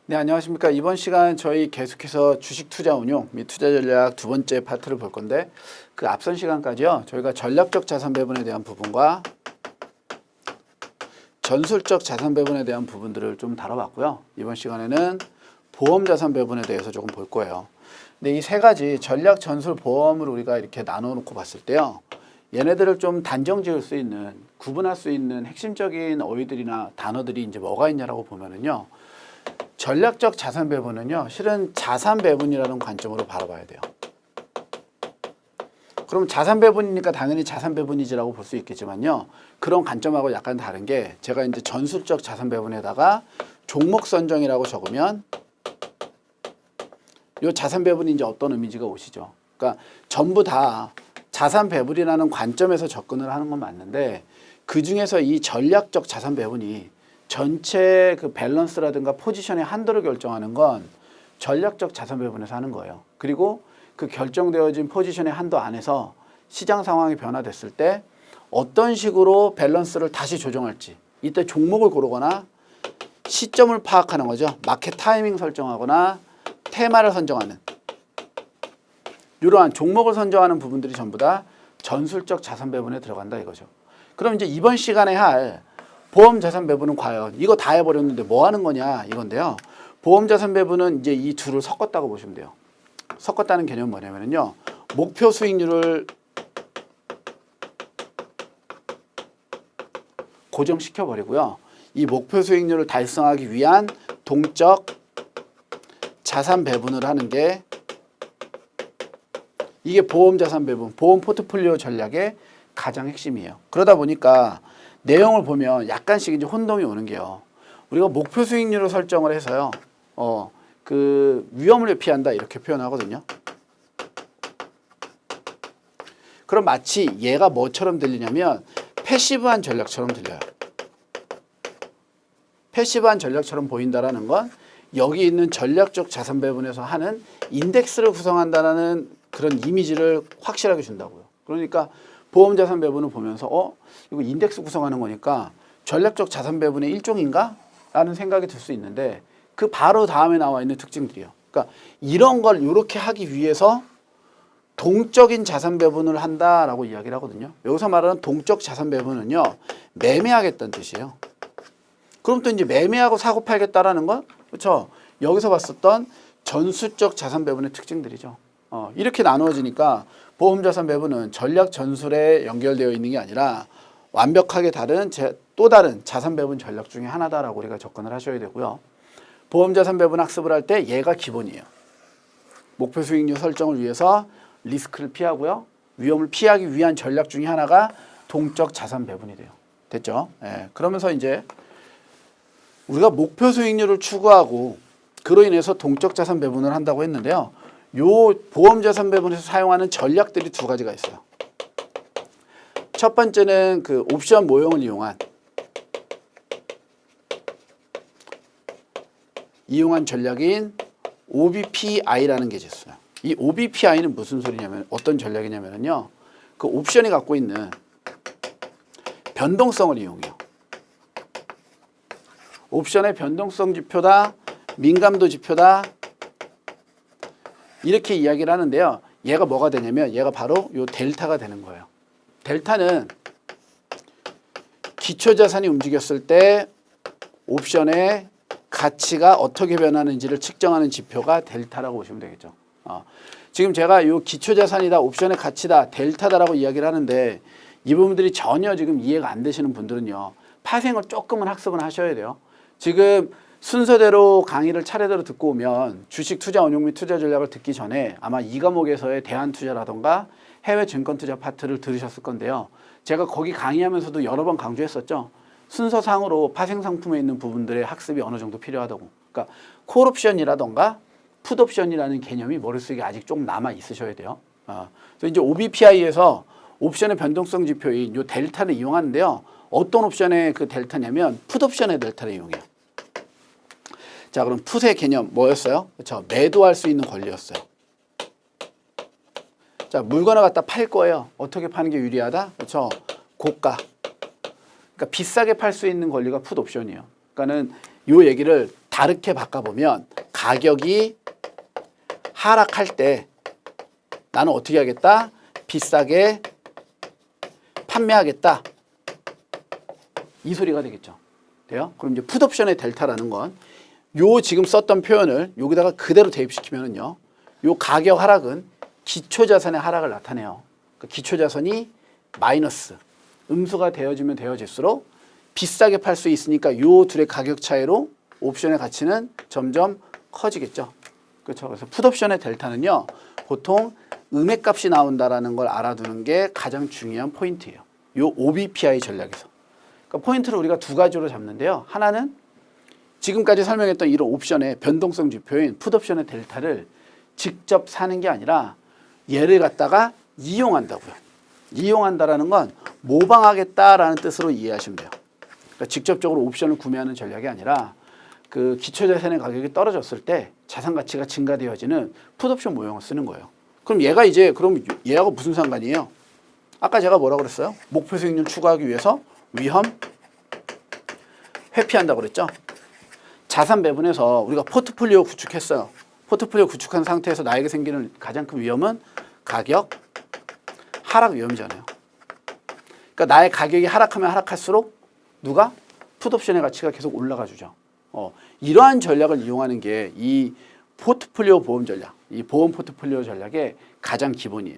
네, 안녕하십니까. 이번 시간 저희 계속해서 주식 투자 운용 및 투자 전략 두 번째 파트를 볼 건데, 그 앞선 시간까지요, 저희가 전략적 자산 배분에 대한 부분과 전술적 자산 배분에 대한 부분들을 좀 다뤄봤고요. 이번 시간에는 보험 자산 배분에 대해서 조금 볼 거예요. 근데 이 세 가지 전략, 전술, 보험을 우리가 이렇게 나눠 놓고 봤을 때요, 얘네들을 좀 단정 지을 수 있는, 구분할 수 있는 핵심적인 어휘들이나 단어들이 이제 뭐가 있냐라고 보면은요, 전략적 자산 배분은요, 실은 자산 배분이라는 관점으로 바라봐야 돼요. 그럼 자산 배분이니까 당연히 자산 배분이지라고 볼 수 있겠지만요, 그런 관점하고 약간 다른 게, 제가 이제 전술적 자산 배분에다가 종목 선정이라고 적으면 이 자산 배분이 이제 어떤 이미지가 오시죠. 그러니까 전부 다 자산 배분이라는 관점에서 접근을 하는 건 맞는데, 그 중에서 이 전략적 자산 배분이 전체 그 밸런스라든가 포지션의 한도를 결정하는 건 전략적 자산 배분에서 하는 거예요. 그리고 그 결정되어진 포지션의 한도 안에서 시장 상황이 변화됐을 때 어떤 식으로 밸런스를 다시 조정할지, 이때 종목을 고르거나 시점을 파악하는 거죠. 마켓 타이밍 설정하거나 테마를 선정하는, 이러한 종목을 선정하는 부분들이 전부 다 전술적 자산 배분에 들어간다 이거죠. 그럼 이제 이번 시간에 할 보험 자산 배분은 과연 이거 다 해버렸는데 뭐 하는 거냐 이건데요. 보험 자산 배분은 이제 이 둘을 섞었다고 보시면 돼요. 섞었다는 개념은 뭐냐면요, 목표 수익률을 고정시켜 버리고요, 이 목표 수익률을 달성하기 위한 동적 자산 배분을 하는 게, 이게 보험 자산 배분, 보험 포트폴리오 전략의 가장 핵심이에요. 그러다 보니까 내용을 보면 약간씩 이제 혼동이 오는 게요, 우리가 목표 수익률을 설정을 해서요, 그 위험을 회피한다 이렇게 표현하거든요. 그럼 마치 얘가 뭐처럼 들리냐면 패시브한 전략처럼 들려요. 패시브한 전략처럼 보인다라는 건 여기 있는 전략적 자산 배분에서 하는 인덱스를 구성한다는 그런 이미지를 확실하게 준다고요. 그러니까 보험 자산 배분을 보면서 이거 인덱스 구성하는 거니까 전략적 자산 배분의 일종인가? 라는 생각이 들 수 있는데, 그 바로 다음에 나와 있는 특징들이요. 그러니까 이런 걸 이렇게 하기 위해서 동적인 자산 배분을 한다라고 이야기를 하거든요. 여기서 말하는 동적 자산 배분은요, 매매하겠다는 뜻이에요. 그럼 또 이제 매매하고 사고 팔겠다라는 건, 그렇죠, 여기서 봤었던 전술적 자산 배분의 특징들이죠. 이렇게 나누어지니까 보험 자산 배분은 전략 전술에 연결되어 있는 게 아니라 완벽하게 다른 또 다른 자산 배분 전략 중에 하나다라고 우리가 접근을 하셔야 되고요. 보험 자산 배분 학습을 할 때 얘가 기본이에요. 목표 수익률 설정을 위해서 리스크를 피하고요, 위험을 피하기 위한 전략 중에 하나가 동적 자산 배분이 돼요. 됐죠? 예. 그러면서 이제 우리가 목표 수익률을 추구하고 그로 인해서 동적 자산 배분을 한다고 했는데요, 요 보험 자산 배분에서 사용하는 전략들이 두 가지가 있어요. 첫 번째는 그 옵션 모형을 이용한 전략인 OBPI라는 게 있어요. 이 OBPI는 무슨 소리냐면, 어떤 전략이냐면요, 그 옵션이 갖고 있는 변동성을 이용해요. 옵션의 변동성 지표다, 민감도 지표다, 이렇게 이야기를 하는데요, 얘가 뭐가 되냐면 얘가 바로 요 델타가 되는 거예요. 델타는 기초자산이 움직였을 때 옵션의 가치가 어떻게 변하는지를 측정하는 지표가 델타라고 보시면 되겠죠. 지금 제가 요 기초자산이다, 옵션의 가치다, 델타다라고 이야기를 하는데, 이 부분들이 전혀 지금 이해가 안 되시는 분들은요, 파생을 조금은 학습은 하셔야 돼요. 지금 순서대로 강의를 차례대로 듣고 오면 주식 투자 운용 및 투자 전략을 듣기 전에 아마 이 과목에서의 대한투자라던가 해외 증권 투자 파트를 들으셨을 건데요, 제가 거기 강의하면서도 여러 번 강조했었죠. 순서상으로 파생 상품에 있는 부분들의 학습이 어느 정도 필요하다고. 그러니까 콜옵션이라던가 풋옵션이라는 개념이 머릿속에 아직 좀 남아 있으셔야 돼요. 그래서 이제 OBPI에서 옵션의 변동성 지표인 요 델타를 이용하는데요, 어떤 옵션의 그 델타냐면 풋옵션의 델타를 이용해요. 자, 그럼 풋의 개념 뭐였어요? 그렇죠, 매도할 수 있는 권리였어요. 자, 물건을 갖다 팔 거예요. 어떻게 파는 게 유리하다? 그렇죠, 고가. 그러니까 비싸게 팔 수 있는 권리가 풋 옵션이에요. 그러니까는 요 얘기를 다르게 바꿔보면 가격이 하락할 때 나는 어떻게 하겠다? 비싸게 판매하겠다. 이 소리가 되겠죠. 돼요? 그럼 이제 풋옵션의 델타라는 건 요 지금 썼던 표현을 여기다가 그대로 대입시키면은요. 요 가격 하락은 기초자산의 하락을 나타내요. 그 기초자산이 마이너스 음수가 되어지면 되어질수록 비싸게 팔 수 있으니까 요 둘의 가격 차이로 옵션의 가치는 점점 커지겠죠. 그렇죠. 그래서 풋옵션의 델타는요. 보통 음액값이 나온다라는 걸 알아두는 게 가장 중요한 포인트예요. 요 OBPI 전략에서. 그러니까 포인트를 우리가 두 가지로 잡는데요. 하나는 지금까지 설명했던 이런 옵션의 변동성 지표인 풋옵션의 델타를 직접 사는 게 아니라 얘를 갖다가 이용한다고요. 이용한다라는 건 모방하겠다라는 뜻으로 이해하시면 돼요. 그러니까 직접적으로 옵션을 구매하는 전략이 아니라 그 기초자산의 가격이 떨어졌을 때 자산 가치가 증가되어지는 풋옵션 모형을 쓰는 거예요. 그럼 얘가 이제 그럼 얘하고 무슨 상관이에요? 아까 제가 뭐라고 그랬어요? 목표 수익률 추구하기 위해서 위험 회피한다고 그랬죠? 자산 배분에서 우리가 포트폴리오 구축했어요. 포트폴리오 구축한 상태에서 나에게 생기는 가장 큰 위험은 가격 하락 위험이잖아요. 그러니까 나의 가격이 하락하면 하락할수록 누가? 풋옵션의 가치가 계속 올라가 주죠. 이러한 전략을 이용하는 게 이 포트폴리오 보험 전략, 이 보험 포트폴리오 전략의 가장 기본이에요.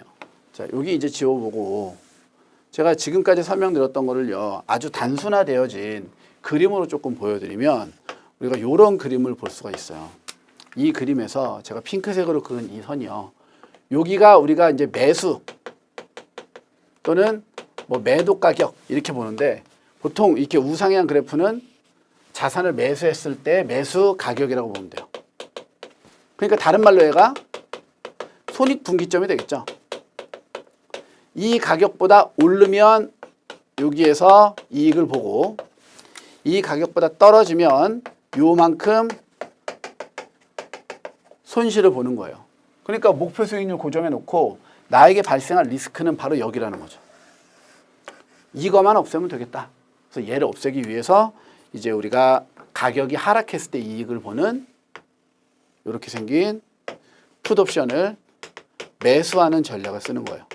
자, 여기 이제 지워보고 제가 지금까지 설명드렸던 거를요, 아주 단순화되어진 그림으로 조금 보여드리면 우리가 이런 그림을 볼 수가 있어요. 이 그림에서 제가 핑크색으로 그은 이 선이요. 여기가 우리가 이제 매수 또는 뭐 매도 가격 이렇게 보는데 보통 이렇게 우상향 그래프는 자산을 매수했을 때 매수 가격이라고 보면 돼요. 그러니까 다른 말로 얘가 손익분기점이 되겠죠. 이 가격보다 오르면 여기에서 이익을 보고 이 가격보다 떨어지면 요만큼 손실을 보는 거예요. 그러니까 목표 수익률 고정해 놓고 나에게 발생할 리스크는 바로 여기라는 거죠. 이거만 없애면 되겠다. 그래서 얘를 없애기 위해서 이제 우리가 가격이 하락했을 때 이익을 보는 이렇게 생긴 풋옵션을 매수하는 전략을 쓰는 거예요.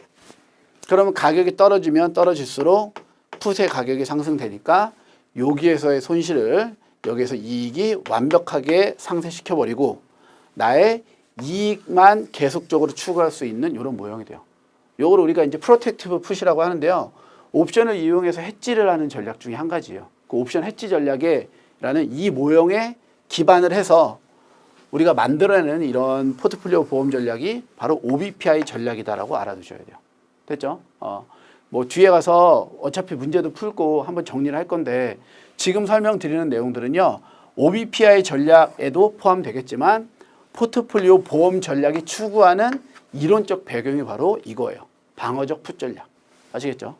그러면 가격이 떨어지면 떨어질수록 풋의 가격이 상승되니까 여기에서의 손실을 여기에서 이익이 완벽하게 상쇄시켜버리고 나의 이익만 계속적으로 추구할 수 있는 이런 모형이 돼요. 이걸 우리가 이제 프로텍티브 풋이라고 하는데요. 옵션을 이용해서 해지를 하는 전략 중에 한 가지예요. 그 옵션 해지 전략에라는 이 모형에 기반을 해서 우리가 만들어내는 이런 포트폴리오 보험 전략이 바로 OBPI 전략이다라고 알아두셔야 돼요. 됐죠? 뭐 뒤에 가서 어차피 문제도 풀고 한번 정리를 할 건데 지금 설명드리는 내용들은요. OBPI 전략에도 포함되겠지만 포트폴리오 보험 전략이 추구하는 이론적 배경이 바로 이거예요. 방어적 풋 전략. 아시겠죠?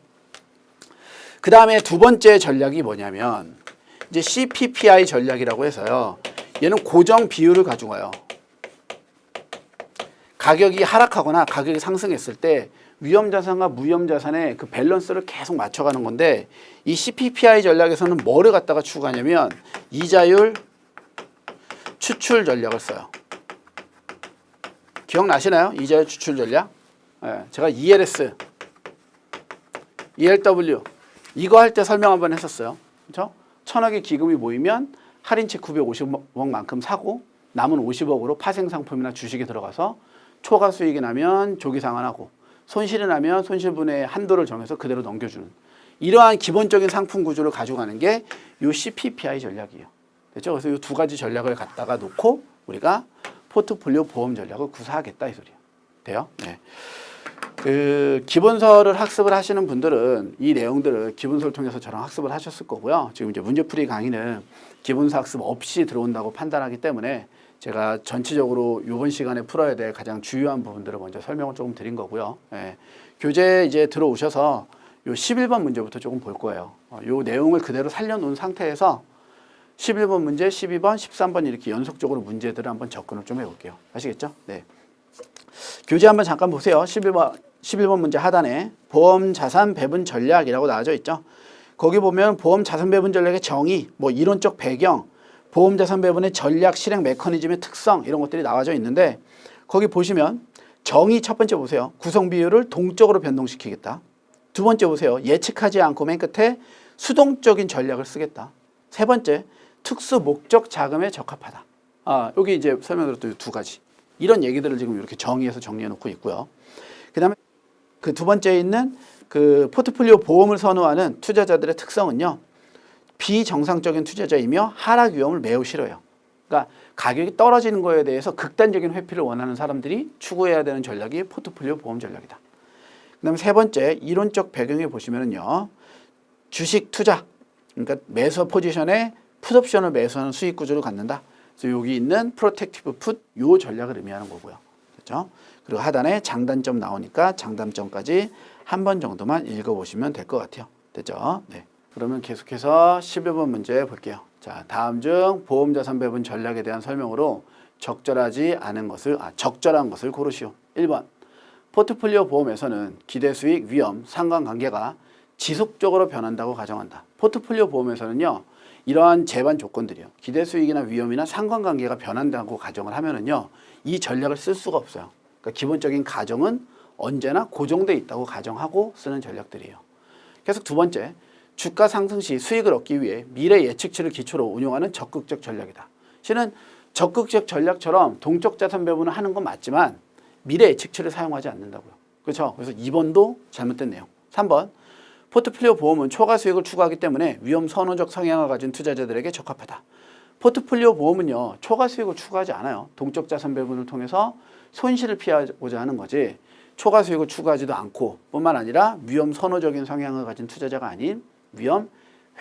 그 다음에 두 번째 전략이 뭐냐면 이제 CPPI 전략이라고 해서요. 얘는 고정 비율을 가지고 와요. 가격이 하락하거나 가격이 상승했을 때 위험자산과 무위험자산의 그 밸런스를 계속 맞춰가는 건데 이 CPPI 전략에서는 뭐를 갖다가 추구하냐면 이자율 추출 전략을 써요. 기억나시나요? 이자율 추출 전략? 네, 제가 ELS, ELW 이거 할 때 설명 한번 했었어요. 그렇죠? 1,000억의 기금이 모이면 할인책 950억만큼 사고 남은 50억으로 파생상품이나 주식에 들어가서 초과 수익이 나면 조기 상환하고 손실이 나면 손실분의 한도를 정해서 그대로 넘겨주는 이러한 기본적인 상품 구조를 가져가는 게 이 CPPI 전략이에요. 됐죠? 그래서 이 두 가지 전략을 갖다가 놓고 우리가 포트폴리오 보험 전략을 구사하겠다 이 소리예요. 돼요? 네. 그 기본서를 학습을 하시는 분들은 이 내용들을 기본서를 통해서 저랑 학습을 하셨을 거고요. 지금 이제 문제풀이 강의는 기본서 학습 없이 들어온다고 판단하기 때문에 제가 전체적으로 이번 시간에 풀어야 될 가장 주요한 부분들을 먼저 설명을 조금 드린 거고요. 예. 교재 이제 들어오셔서 요 11번 문제부터 조금 볼 거예요. 요 내용을 그대로 살려놓은 상태에서 11번 문제, 12번, 13번 이렇게 연속적으로 문제들을 한번 접근을 좀 해볼게요. 아시겠죠? 네. 교재 한번 잠깐 보세요. 11번 문제 하단에 보험 자산 배분 전략이라고 나와져 있죠. 거기 보면 보험 자산 배분 전략의 정의, 뭐 이론적 배경, 보험자산 배분의 전략 실행 메커니즘의 특성 이런 것들이 나와져 있는데 거기 보시면 정의 첫 번째 보세요. 구성 비율을 동적으로 변동시키겠다. 두 번째 보세요. 예측하지 않고 맨 끝에 수동적인 전략을 쓰겠다. 세 번째 특수 목적 자금에 적합하다. 여기 이제 설명드렸던 두 가지. 이런 얘기들을 지금 이렇게 정의해서 정리해 놓고 있고요. 그다음에 그 두 번째에 있는 그 포트폴리오 보험을 선호하는 투자자들의 특성은요. 비정상적인 투자자이며 하락 위험을 매우 싫어요. 그러니까 가격이 떨어지는 거에 대해서 극단적인 회피를 원하는 사람들이 추구해야 되는 전략이 포트폴리오 보험 전략이다. 그다음에 세 번째 이론적 배경에 보시면은요. 주식 투자, 그러니까 매수 포지션에 풋옵션을 매수하는 수익 구조를 갖는다. 그래서 여기 있는 프로텍티브 풋 요 전략을 의미하는 거고요. 그렇죠? 그리고 하단에 장단점 나오니까 장단점까지 한 번 정도만 읽어보시면 될 것 같아요. 됐죠? 네. 그러면 계속해서 11번 문제 볼게요. 자, 다음 중 보험자산 배분 전략에 대한 설명으로 적절한 것을 고르시오. 1번. 포트폴리오 보험에서는 기대 수익, 위험, 상관관계가 지속적으로 변한다고 가정한다. 포트폴리오 보험에서는요. 이러한 제반 조건들이요. 기대 수익이나 위험이나 상관관계가 변한다고 가정을 하면은요. 이 전략을 쓸 수가 없어요. 그러니까 기본적인 가정은 언제나 고정돼 있다고 가정하고 쓰는 전략들이에요. 계속 두 번째. 주가 상승 시 수익을 얻기 위해 미래 예측치를 기초로 운용하는 적극적 전략이다. 실은 적극적 전략처럼 동적 자산 배분을 하는 건 맞지만 미래 예측치를 사용하지 않는다고요. 그렇죠? 그래서 2번도 잘못된 내용. 3번. 포트폴리오 보험은 초과 수익을 추구하기 때문에 위험 선호적 성향을 가진 투자자들에게 적합하다. 포트폴리오 보험은요. 초과 수익을 추구하지 않아요. 동적 자산 배분을 통해서 손실을 피하고자 하는 거지. 초과 수익을 추구하지도 않고 뿐만 아니라 위험 선호적인 성향을 가진 투자자가 아닌 위험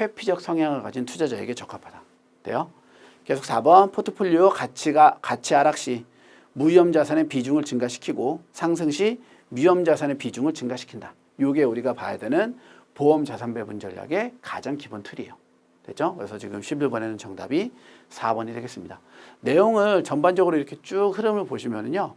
회피적 성향을 가진 투자자에게 적합하다. 돼요? 계속 4번 포트폴리오 가치 하락 시 무위험 자산의 비중을 증가시키고 상승 시 위험 자산의 비중을 증가시킨다. 이게 우리가 봐야 되는 보험 자산 배분 전략의 가장 기본 틀이에요. 됐죠? 그래서 지금 11번에는 정답이 4번이 되겠습니다. 내용을 전반적으로 이렇게 쭉 흐름을 보시면은요.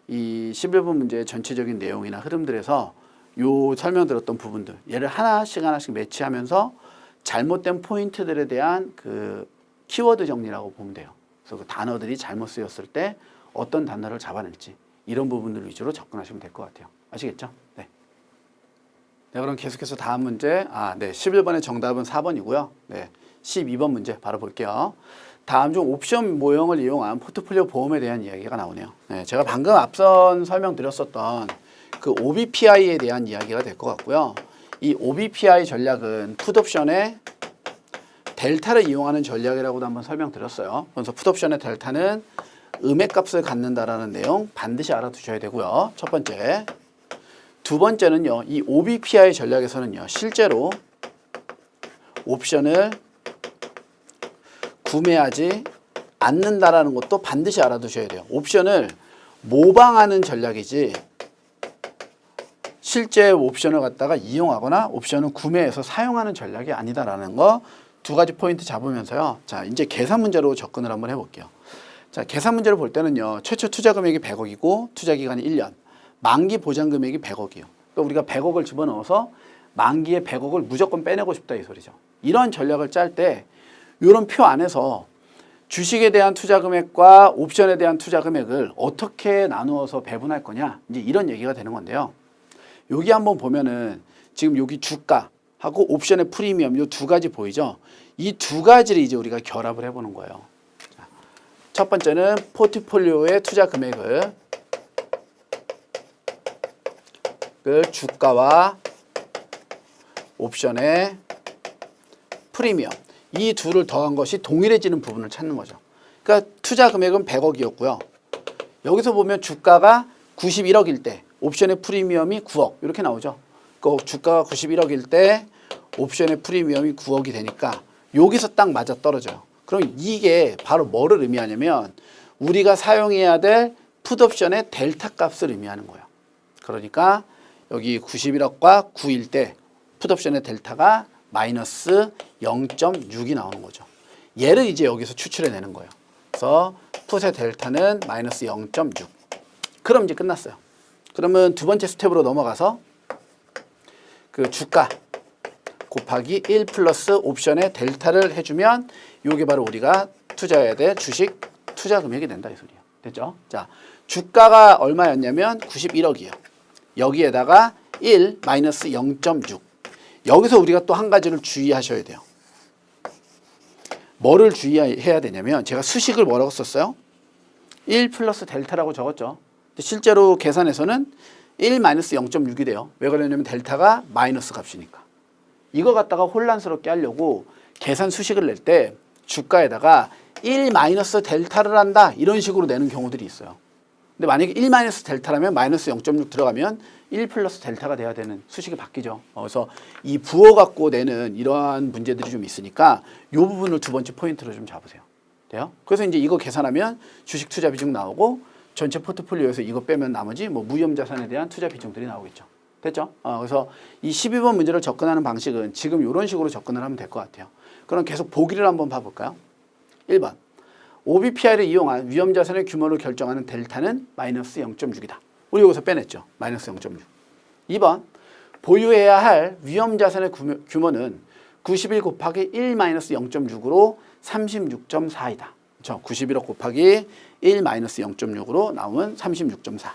이 11번 문제의 전체적인 내용이나 흐름들에서 요 설명드렸던 부분들 얘를 하나씩 매치하면서 잘못된 포인트들에 대한 그 키워드 정리라고 보면 돼요. 그래서 그 단어들이 잘못 쓰였을 때 어떤 단어를 잡아낼지 이런 부분들 위주로 접근하시면 될 것 같아요. 아시겠죠? 네. 네, 그럼 계속해서 다음 문제. 11번의 정답은 4번이고요. 네. 12번 문제 바로 볼게요. 다음 중 옵션 모형을 이용한 포트폴리오 보험에 대한 이야기가 나오네요. 네, 제가 방금 앞선 설명드렸었던 그 OBPI에 대한 이야기가 될 것 같고요. 이 OBPI 전략은 풋옵션의 델타를 이용하는 전략이라고도 한번 설명드렸어요. 그래서 풋옵션의 델타는 음액값을 갖는다라는 내용 반드시 알아두셔야 되고요. 첫 번째. 두 번째는요. 이 OBPI 전략에서는요. 실제로 옵션을 구매하지 않는다라는 것도 반드시 알아두셔야 돼요. 옵션을 모방하는 전략이지 실제 옵션을 갖다가 이용하거나 옵션을 구매해서 사용하는 전략이 아니다라는 거 두 가지 포인트 잡으면서요. 자, 이제 계산 문제로 접근을 한번 해볼게요. 자, 계산 문제를 볼 때는요. 최초 투자 금액이 100억이고 투자 기간이 1년, 만기 보장 금액이 100억이요. 그러니까 우리가 100억을 집어넣어서 만기에 100억을 무조건 빼내고 싶다 이 소리죠. 이런 전략을 짤 때 이런 표 안에서 주식에 대한 투자 금액과 옵션에 대한 투자 금액을 어떻게 나누어서 배분할 거냐 이제 이런 얘기가 되는 건데요. 여기 한번 보면은 지금 여기 주가하고 옵션의 프리미엄 이 두 가지 보이죠? 이 두 가지를 이제 우리가 결합을 해보는 거예요. 자, 첫 번째는 포트폴리오의 투자 금액을 주가와 옵션의 프리미엄 이 둘을 더한 것이 동일해지는 부분을 찾는 거죠. 그러니까 투자 금액은 100억이었고요. 여기서 보면 주가가 91억일 때 옵션의 프리미엄이 9억 이렇게 나오죠. 그 주가가 91억일 때 옵션의 프리미엄이 9억이 되니까 여기서 딱 맞아 떨어져요. 그럼 이게 바로 뭐를 의미하냐면 우리가 사용해야 될 풋옵션의 델타 값을 의미하는 거예요. 그러니까 여기 91억과 9일 때 풋옵션의 델타가 마이너스 0.6이 나오는 거죠. 얘를 이제 여기서 추출해내는 거예요. 그래서 풋의 델타는 마이너스 0.6. 그럼 이제 끝났어요. 그러면 두 번째 스텝으로 넘어가서 그 주가 곱하기 1 플러스 옵션의 델타를 해주면 이게 바로 우리가 투자해야 될 주식 투자 금액이 된다 이 소리예요. 됐죠? 자, 주가가 얼마였냐면 91억이에요. 여기에다가 1 마이너스 0.6. 여기서 우리가 또 한 가지를 주의하셔야 돼요. 뭐를 주의해야 되냐면 제가 수식을 뭐라고 썼어요? 1 플러스 델타라고 적었죠. 근데 실제로 계산에서는 1 마이너스 0.6이 돼요. 왜 그러냐면 델타가 마이너스 값이니까. 이거 갖다가 혼란스럽게 하려고 계산 수식을 낼 때 주가에다가 1 마이너스 델타를 한다 이런 식으로 내는 경우들이 있어요. 근데 만약에 1 마이너스 델타라면 마이너스 0.6 들어가면 1 플러스 델타가 돼야 되는 수식이 바뀌죠. 그래서 이 부호 갖고 내는 이러한 문제들이 좀 있으니까 이 부분을 두 번째 포인트로 좀 잡으세요. 돼요? 그래서 이제 이거 계산하면 주식 투자 비중 나오고 전체 포트폴리오에서 이거 빼면 나머지 뭐 무형 자산에 대한 투자 비중들이 나오겠죠. 됐죠? 그래서 이 12번 문제를 접근하는 방식은 지금 이런 식으로 접근을 하면 될 것 같아요. 그럼 계속 보기를 한번 봐볼까요? 1번. OBPI를 이용한 위험 자산의 규모를 결정하는 델타는 마이너스 0.6이다. 우리 여기서 빼냈죠. 마이너스 0.6. 2번. 보유해야 할 위험 자산의 규모는 91 곱하기 1 마이너스 0.6으로 36.4이다. 그렇죠? 91억 곱하기 1 마이너스 0.6으로 나오면 36.4.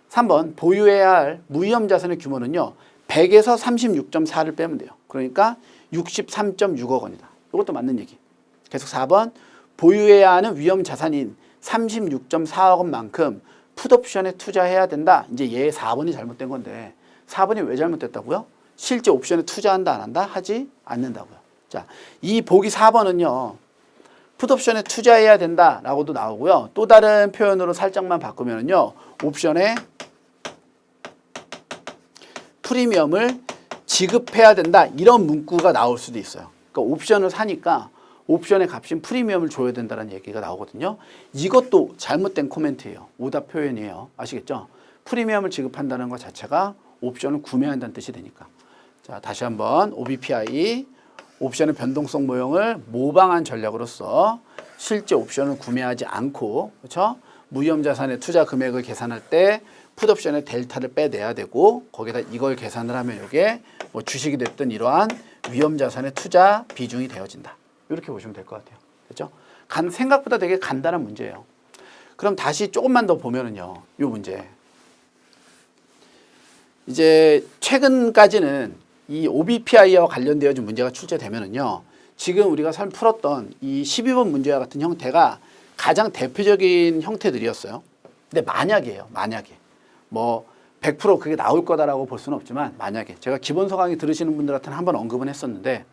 3번. 보유해야 할 무위험 자산의 규모는요. 100에서 36.4를 빼면 돼요. 그러니까 63.6억 원이다. 이것도 맞는 얘기. 계속 4번. 보유해야 하는 위험 자산인 36.4억 원만큼 풋옵션에 투자해야 된다. 이제 얘 4번이 잘못된 건데 4번이 왜 잘못됐다고요? 실제 옵션에 투자한다 안 한다? 하지 않는다고요. 자, 이 보기 4번은요. 풋옵션에 투자해야 된다라고도 나오고요. 또 다른 표현으로 살짝만 바꾸면요. 옵션에 프리미엄을 지급해야 된다. 이런 문구가 나올 수도 있어요. 그러니까 옵션을 사니까 옵션의 값인 프리미엄을 줘야 된다는 얘기가 나오거든요. 이것도 잘못된 코멘트예요. 오답 표현이에요. 아시겠죠? 프리미엄을 지급한다는 것 자체가 옵션을 구매한다는 뜻이 되니까. 자, 다시 한번 OBPI, 옵션의 변동성 모형을 모방한 전략으로서 실제 옵션을 구매하지 않고, 그렇죠? 무위험 자산의 투자 금액을 계산할 때 풋옵션의 델타를 빼내야 되고 거기다 이걸 계산을 하면 이게 뭐 주식이 됐든 이러한 위험 자산의 투자 비중이 되어진다. 이렇게 보시면 될 것 같아요. 그렇죠? 생각보다 되게 간단한 문제예요. 그럼 다시 조금만 더 보면은요. 이 문제. 이제 최근까지는 이 OBPI와 관련되어진 문제가 출제되면은요. 지금 우리가 풀었던 이 12번 문제와 같은 형태가 가장 대표적인 형태들이었어요. 근데 만약이에요. 만약에. 뭐 100% 그게 나올 거다라고 볼 수는 없지만 만약에 제가 기본서 강의 들으시는 분들한테는 한번 언급은 했었는데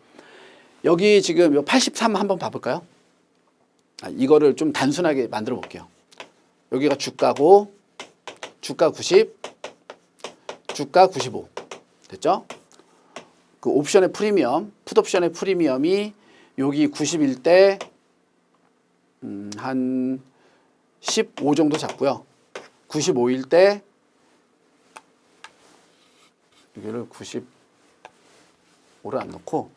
여기 지금 83 한번 봐볼까요? 이거를 좀 단순하게 만들어 볼게요. 여기가 주가고 주가 90, 주가 95 됐죠? 그 옵션의 프리미엄, 풋옵션의 프리미엄이 여기 90일 때 한 15 정도 잡고요. 95일 때 여기를 95를 안 넣고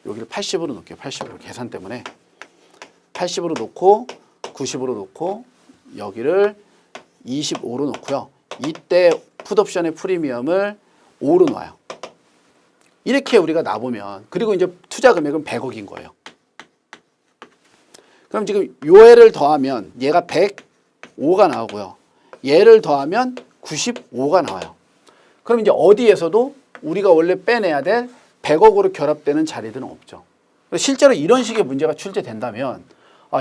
여기를 80으로 놓을게요. 80으로 계산 때문에 80으로 놓고 90으로 놓고 여기를 25로 놓고요. 이때 풋옵션의 프리미엄을 5로 놓아요. 이렇게 우리가 놔보면 그리고 이제 투자 금액은 100억인 거예요. 그럼 지금 요애를 더하면 얘가 105가 나오고요. 얘를 더하면 95가 나와요. 그럼 이제 어디에서도 우리가 원래 빼내야 될 100억으로 결합되는 자리들은 없죠. 실제로 이런 식의 문제가 출제된다면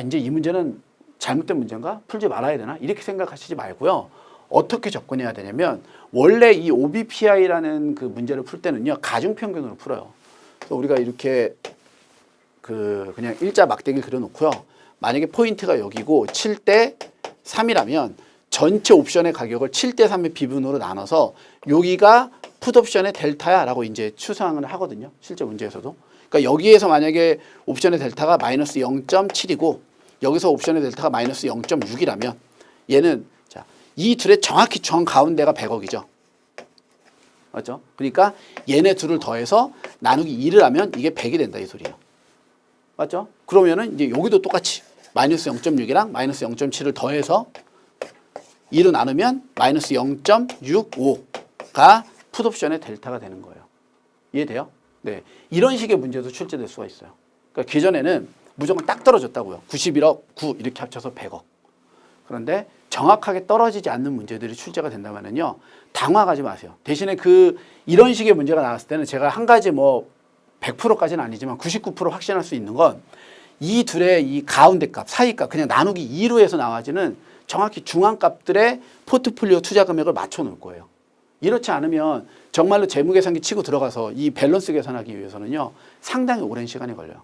이제 이 문제는 잘못된 문제인가? 풀지 말아야 되나? 이렇게 생각하시지 말고요. 어떻게 접근해야 되냐면 원래 이 OBPI라는 그 문제를 풀 때는요. 가중평균으로 풀어요. 그래서 우리가 이렇게 그냥 일자 막대기 그려놓고요. 만약에 포인트가 여기고 7대 3이라면 전체 옵션의 가격을 7대 3의 비분으로 나눠서 여기가 풋옵션의 델타야 라고 이제 추상을 하거든요. 실제 문제에서도. 그러니까 여기에서 만약에 옵션의 델타가 마이너스 0.7이고 여기서 옵션의 델타가 마이너스 0.6이라면 얘는 자, 이 둘의 정확히 정 가운데가 100억이죠. 맞죠? 그러니까 얘네 둘을 더해서 나누기 2를 하면 이게 100이 된다 이 소리예요. 맞죠? 그러면은 이제 여기도 똑같이 마이너스 0.6이랑 마이너스 0.7을 더해서 2로 나누면 마이너스 0.65가 풋옵션의 델타가 되는 거예요. 이해돼요? 네. 이런 식의 문제도 출제될 수가 있어요. 그러니까 기존에는 무조건 딱 떨어졌다고요. 91억, 9 이렇게 합쳐서 100억. 그런데 정확하게 떨어지지 않는 문제들이 출제가 된다면요, 당황하지 마세요. 대신에 이런 식의 문제가 나왔을 때는 제가 한 가지 100%까지는 아니지만 99% 확신할 수 있는 건 이 둘의 이 가운데 값, 사이 값 그냥 나누기 2로 해서 나와지는 정확히 중앙값들의 포트폴리오 투자 금액을 맞춰 놓을 거예요. 이렇지 않으면 정말로 재무계산기 치고 들어가서 이 밸런스 계산하기 위해서는요, 상당히 오랜 시간이 걸려요.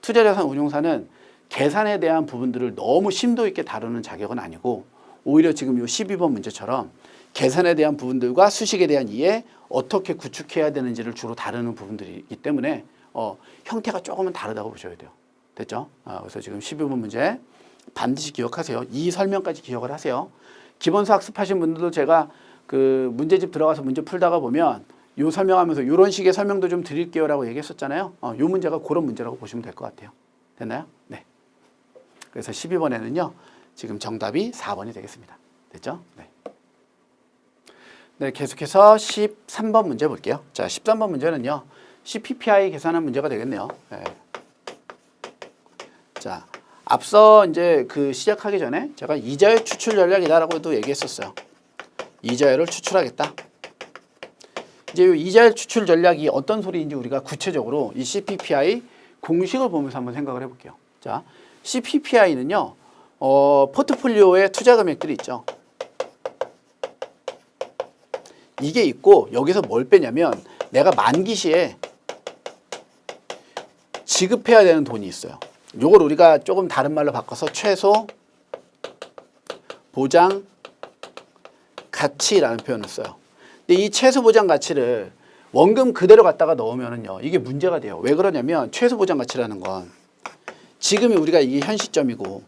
투자자산 운용사는 계산에 대한 부분들을 너무 심도 있게 다루는 자격은 아니고, 오히려 지금 이 12번 문제처럼 계산에 대한 부분들과 수식에 대한 이해, 어떻게 구축해야 되는지를 주로 다루는 부분들이기 때문에 형태가 조금은 다르다고 보셔야 돼요. 됐죠? 그래서 지금 12번 문제 반드시 기억하세요. 이 설명까지 기억을 하세요. 기본서 학습하신 분들도 제가 그 문제집 들어가서 문제 풀다가 보면 요 설명하면서 이런 식의 설명도 좀 드릴게요라고 얘기했었잖아요. 요 문제가 그런 문제라고 보시면 될 것 같아요. 됐나요? 네. 그래서 12번에는요. 지금 정답이 4번이 되겠습니다. 됐죠? 네. 네, 계속해서 13번 문제 볼게요. 자, 13번 문제는요. CPPI 계산한 문제가 되겠네요. 네. 자, 앞서 이제 시작하기 전에 제가 이자율 추출 전략이다라고도 얘기했었어요. 이자율을 추출하겠다. 이제 이 이자율 추출 전략이 어떤 소리인지 우리가 구체적으로 이 CPPI 공식을 보면서 한번 생각을 해볼게요. 자, CPPI는요, 포트폴리오에 투자 금액들이 있죠. 이게 있고 여기서 뭘 빼냐면 내가 만기 시에 지급해야 되는 돈이 있어요. 요걸 우리가 조금 다른 말로 바꿔서 최소 보장 가치라는 표현을 써요. 근데 이 최소 보장 가치를 원금 그대로 갖다가 넣으면은요, 이게 문제가 돼요. 왜 그러냐면 최소 보장 가치라는 건 지금이 우리가 이게 현 시점이고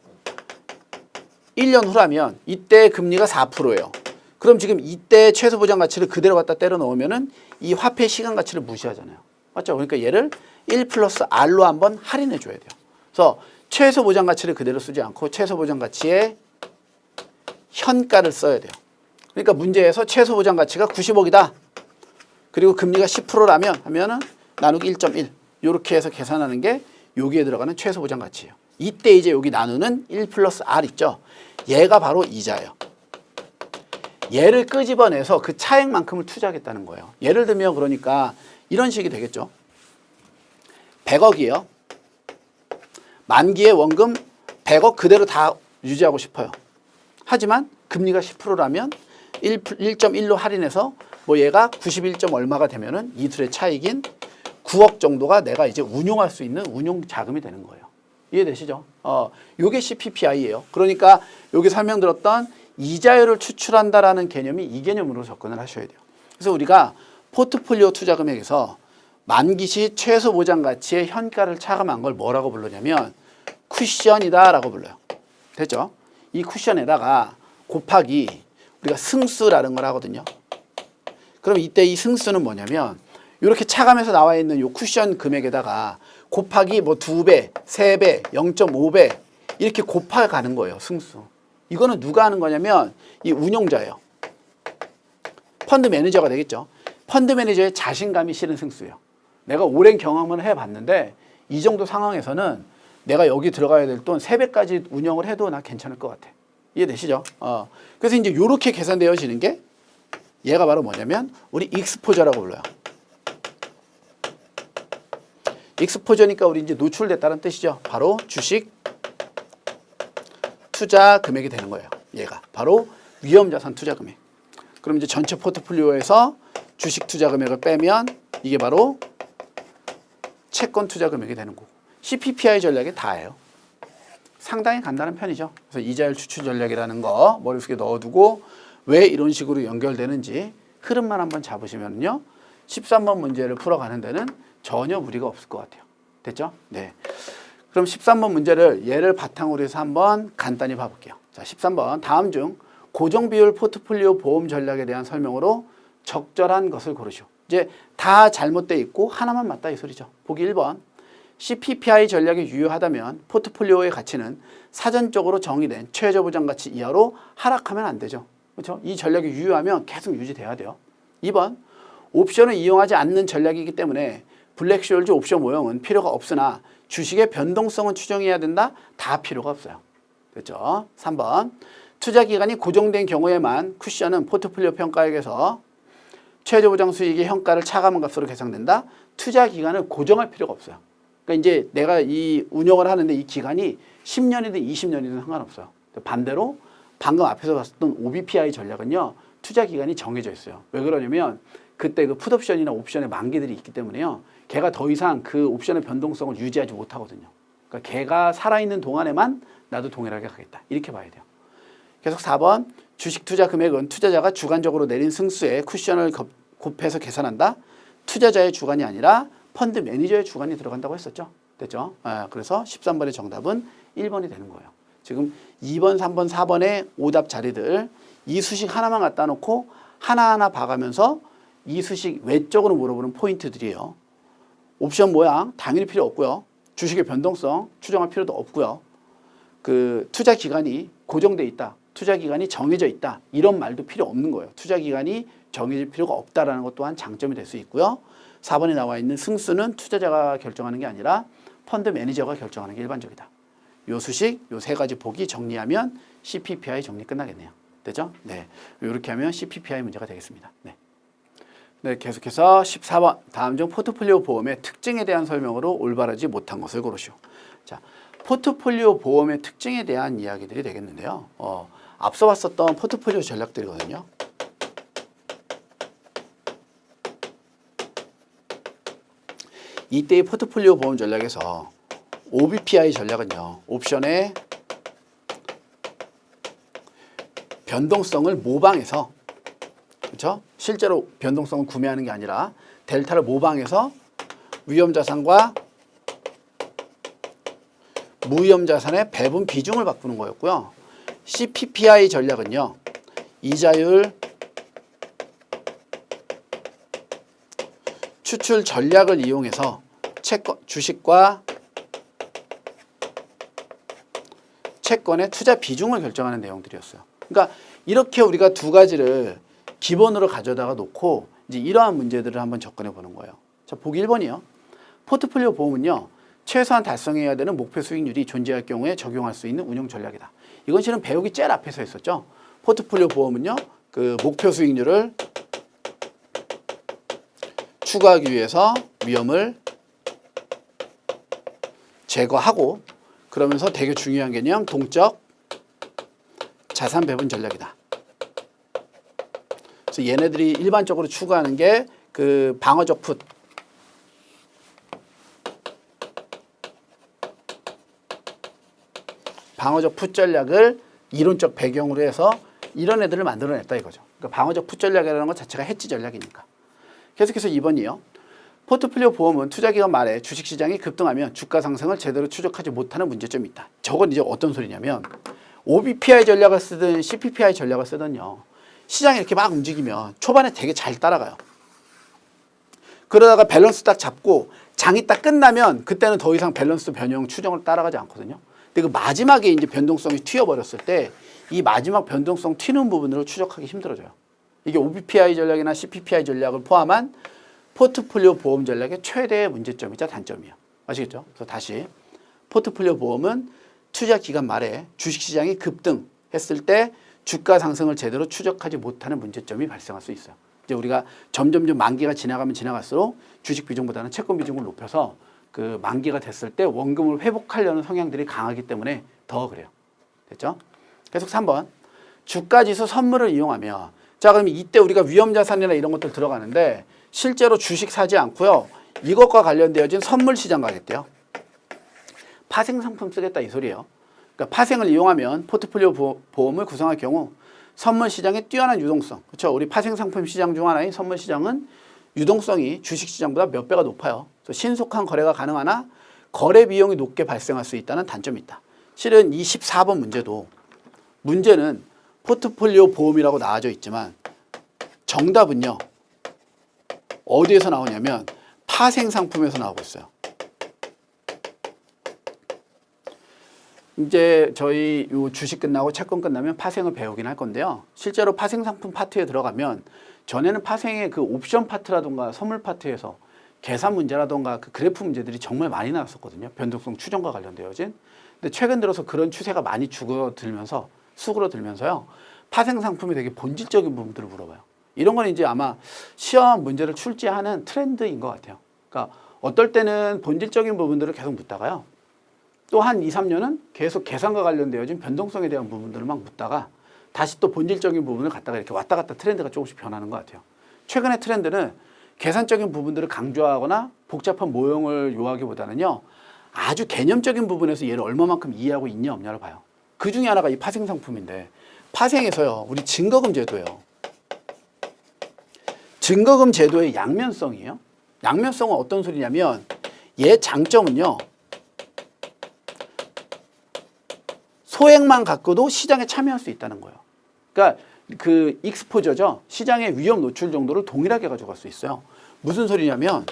1년 후라면 이때 금리가 4%예요. 그럼 지금 이때 최소 보장 가치를 그대로 갖다 때려 넣으면은 이 화폐 시간 가치를 무시하잖아요. 맞죠? 그러니까 얘를 1 플러스 R로 한번 할인해 줘야 돼요. 그래서 최소 보장 가치를 그대로 쓰지 않고 최소 보장 가치의 현가를 써야 돼요. 그러니까 문제에서 최소 보장 가치가 90억이다. 그리고 금리가 10%라면 하면은 나누기 1.1. 이렇게 해서 계산하는 게 여기에 들어가는 최소 보장 가치예요. 이때 이제 여기 나누는 1 플러스 R 있죠. 얘가 바로 이자예요. 얘를 끄집어내서 그 차액만큼을 투자하겠다는 거예요. 예를 들면 그러니까 이런 식이 되겠죠. 100억이에요. 만기에 원금 100억 그대로 다 유지하고 싶어요. 하지만 금리가 10%라면 1.1로 할인해서 얘가 91. 얼마가 되면은 이 둘의 차익인 9억 정도가 내가 이제 운용할 수 있는 운용 자금이 되는 거예요. 이해되시죠? 요게 CPPI예요. 그러니까 여기 설명드렸던 이자율을 추출한다라는 개념이 이 개념으로 접근을 하셔야 돼요. 그래서 우리가 포트폴리오 투자 금액에서 만기 시 최소 보장 가치의 현가를 차감한 걸 뭐라고 부르냐면 쿠션이다라고 불러요. 됐죠? 이 쿠션에다가 곱하기 우리가 승수라는 걸 하거든요. 그럼 이때 이 승수는 뭐냐면 이렇게 차감해서 나와 있는 이 쿠션 금액에다가 곱하기 2배, 3배, 0.5배 이렇게 곱해가는 거예요. 승수. 이거는 누가 하는 거냐면 이 운용자예요. 펀드 매니저가 되겠죠. 펀드 매니저의 자신감이 실은 승수예요. 내가 오랜 경험을 해봤는데 이 정도 상황에서는 내가 여기 들어가야 될 돈 3배까지 운영을 해도 나 괜찮을 것 같아. 이해되시죠? 그래서 이제 이렇게 계산되어지는 게 얘가 바로 뭐냐면 우리 익스포저라고 불러요. 익스포저니까 우리 이제 노출됐다는 뜻이죠. 바로 주식 투자 금액이 되는 거예요. 얘가 바로 위험자산 투자 금액. 그럼 이제 전체 포트폴리오에서 주식 투자 금액을 빼면 이게 바로 채권 투자 금액이 되는 거고. CPPI 전략이 다예요. 상당히 간단한 편이죠. 그래서 이자율 추출 전략이라는 거 머릿속에 넣어두고 왜 이런 식으로 연결되는지 흐름만 한번 잡으시면요. 13번 문제를 풀어가는 데는 전혀 무리가 없을 것 같아요. 됐죠? 네. 그럼 13번 문제를 얘를 바탕으로 해서 한번 간단히 봐볼게요. 자, 13번 다음 중 고정비율 포트폴리오 보험 전략에 대한 설명으로 적절한 것을 고르시오. 이제 다 잘못돼 있고 하나만 맞다 이 소리죠. 보기 1번. CPPI 전략이 유효하다면 포트폴리오의 가치는 사전적으로 정의된 최저 보장 가치 이하로 하락하면 안 되죠. 그렇죠? 이 전략이 유효하면 계속 유지돼야 돼요. 2번. 옵션을 이용하지 않는 전략이기 때문에 블랙쇼ल्즈 옵션 모형은 필요가 없으나 주식의 변동성은 추정해야 된다? 다 필요가 없어요. 됐죠? 3번. 투자 기간이 고정된 경우에만 쿠션은 포트폴리오 평가액에서 최저 보장 수익의 현가를 차감한 값으로 계산된다. 투자 기간을 고정할 필요가 없어요. 그러니까 이제 내가 이 운영을 하는데 이 기간이 10년이든 20년이든 상관없어요. 반대로 방금 앞에서 봤었던 OBPI 전략은요. 투자 기간이 정해져 있어요. 왜 그러냐면 그때 그 풋옵션이나 옵션의 만기들이 있기 때문에요. 걔가 더 이상 그 옵션의 변동성을 유지하지 못하거든요. 그러니까 걔가 살아있는 동안에만 나도 동일하게 가겠다. 이렇게 봐야 돼요. 계속 4번. 주식 투자 금액은 투자자가 주관적으로 내린 승수에 쿠션을 곱해서 계산한다. 투자자의 주관이 아니라 펀드 매니저의 주관이 들어간다고 했었죠. 됐죠? 그래서 13번의 정답은 1번이 되는 거예요. 지금 2번, 3번, 4번의 오답 자리들 이 수식 하나만 갖다 놓고 하나하나 봐가면서 이 수식 외적으로 물어보는 포인트들이에요. 옵션 모양 당연히 필요 없고요. 주식의 변동성 추정할 필요도 없고요. 그 투자 기간이 고정돼 있다. 투자 기간이 정해져 있다. 이런 말도 필요 없는 거예요. 투자 기간이 정해질 필요가 없다라는 것 또한 장점이 될 수 있고요. 4번에 나와 있는 승수는 투자자가 결정하는 게 아니라 펀드 매니저가 결정하는 게 일반적이다. 요 수식, 요 세 가지 보기 정리하면 CPPI 정리 끝나겠네요. 되죠? 네. 이렇게 하면 CPPI 문제가 되겠습니다. 네. 네, 계속해서 14번. 다음 중 포트폴리오 보험의 특징에 대한 설명으로 올바르지 못한 것을 고르시오. 자, 포트폴리오 보험의 특징에 대한 이야기들이 되겠는데요. 앞서 봤었던 포트폴리오 전략들이거든요. 이때의 포트폴리오 보험 전략에서 OBPI 전략은요. 옵션의 변동성을 모방해서 그렇죠? 실제로 변동성을 구매하는 게 아니라 델타를 모방해서 위험자산과 무위험자산의 배분 비중을 바꾸는 거였고요. CPPI 전략은요. 이자율 추출 전략을 이용해서 주식과 채권의 투자 비중을 결정하는 내용들이었어요. 그러니까 이렇게 우리가 두 가지를 기본으로 가져다가 놓고 이제 이러한 문제들을 한번 접근해 보는 거예요. 자, 보기 1번이요. 포트폴리오 보험은요. 최소한 달성해야 되는 목표 수익률이 존재할 경우에 적용할 수 있는 운용 전략이다. 이건 실은 배우기 제일 앞에서 했었죠. 포트폴리오 보험은요. 그 목표 수익률을 추구하기 위해서 위험을 제거하고 그러면서 되게 중요한 개념 동적 자산 배분 전략이다. 그래서 얘네들이 일반적으로 추구하는 게 그 방어적 풋 방어적 풋 전략을 이론적 배경으로 해서 이런 애들을 만들어냈다 이거죠. 그러니까 방어적 풋 전략이라는 것 자체가 해지 전략이니까. 계속해서 2번이요. 포트폴리오 보험은 투자기간 말에 주식시장이 급등하면 주가 상승을 제대로 추적하지 못하는 문제점이 있다. 저건 이제 어떤 소리냐면 OBPI 전략을 쓰든 CPPI 전략을 쓰든요. 시장이 이렇게 막 움직이면 초반에 되게 잘 따라가요. 그러다가 밸런스 딱 잡고 장이 딱 끝나면 그때는 더 이상 밸런스 변형 추정을 따라가지 않거든요. 근데 그 마지막에 이제 변동성이 튀어버렸을 때 이 마지막 변동성 튀는 부분으로 추적하기 힘들어져요. 이게 OBPI 전략이나 CPPI 전략을 포함한 포트폴리오 보험 전략의 최대의 문제점이자 단점이에요. 아시겠죠? 그래서 다시 포트폴리오 보험은 투자 기간 말에 주식시장이 급등했을 때 주가 상승을 제대로 추적하지 못하는 문제점이 발생할 수 있어요. 이제 우리가 점점점 만기가 지나가면 지나갈수록 주식 비중보다는 채권 비중을 높여서 그 만기가 됐을 때 원금을 회복하려는 성향들이 강하기 때문에 더 그래요. 됐죠? 계속 3번. 주가지수 선물을 이용하며 자 그럼 이때 우리가 위험자산이나 이런 것들 들어가는데 실제로 주식 사지 않고요. 이것과 관련되어진 선물 시장 가겠대요. 파생상품 쓰겠다 이 소리예요. 그러니까 파생을 이용하면 포트폴리오 보험을 구성할 경우 선물 시장의 뛰어난 유동성. 그렇죠? 우리 파생상품 시장 중 하나인 선물 시장은 유동성이 주식 시장보다 몇 배가 높아요. 그래서 신속한 거래가 가능하나 거래 비용이 높게 발생할 수 있다는 단점이 있다. 실은 이 14번 문제는 포트폴리오 보험이라고 나와져 있지만 정답은요. 어디에서 나오냐면 파생상품에서 나오고 있어요. 이제 저희 요 주식 끝나고 채권 끝나면 파생을 배우긴 할 건데요. 실제로 파생상품 파트에 들어가면 전에는 파생의 그 옵션 파트라든가 선물 파트에서 계산 문제라던가 그 그래프 문제들이 정말 많이 나왔었거든요. 변동성 추정과 관련되어진. 근데 최근 들어서 그런 추세가 많이 수그러들면서요. 파생 상품이 되게 본질적인 부분들을 물어봐요. 이런 건 이제 아마 시험 문제를 출제하는 트렌드인 것 같아요. 그러니까 어떨 때는 본질적인 부분들을 계속 묻다가요. 또 한 2, 3년은 계속 계산과 관련되어진 변동성에 대한 부분들을 막 묻다가 다시 또 본질적인 부분을 갖다가 이렇게 왔다 갔다 트렌드가 조금씩 변하는 것 같아요. 최근의 트렌드는 계산적인 부분들을 강조하거나 복잡한 모형을 요하기보다는요. 아주 개념적인 부분에서 얘를 얼마만큼 이해하고 있냐 없냐를 봐요. 그 중에 하나가 이 파생 상품인데 파생에서요. 우리 증거금 제도예요. 증거금 제도의 양면성이에요. 양면성은 어떤 소리냐면 얘 장점은요. 소액만 갖고도 시장에 참여할 수 있다는 거예요. 그러니까 그 익스포저죠. 시장의 위험 노출 정도를 동일하게 가져갈 수 있어요. 무슨 소리냐면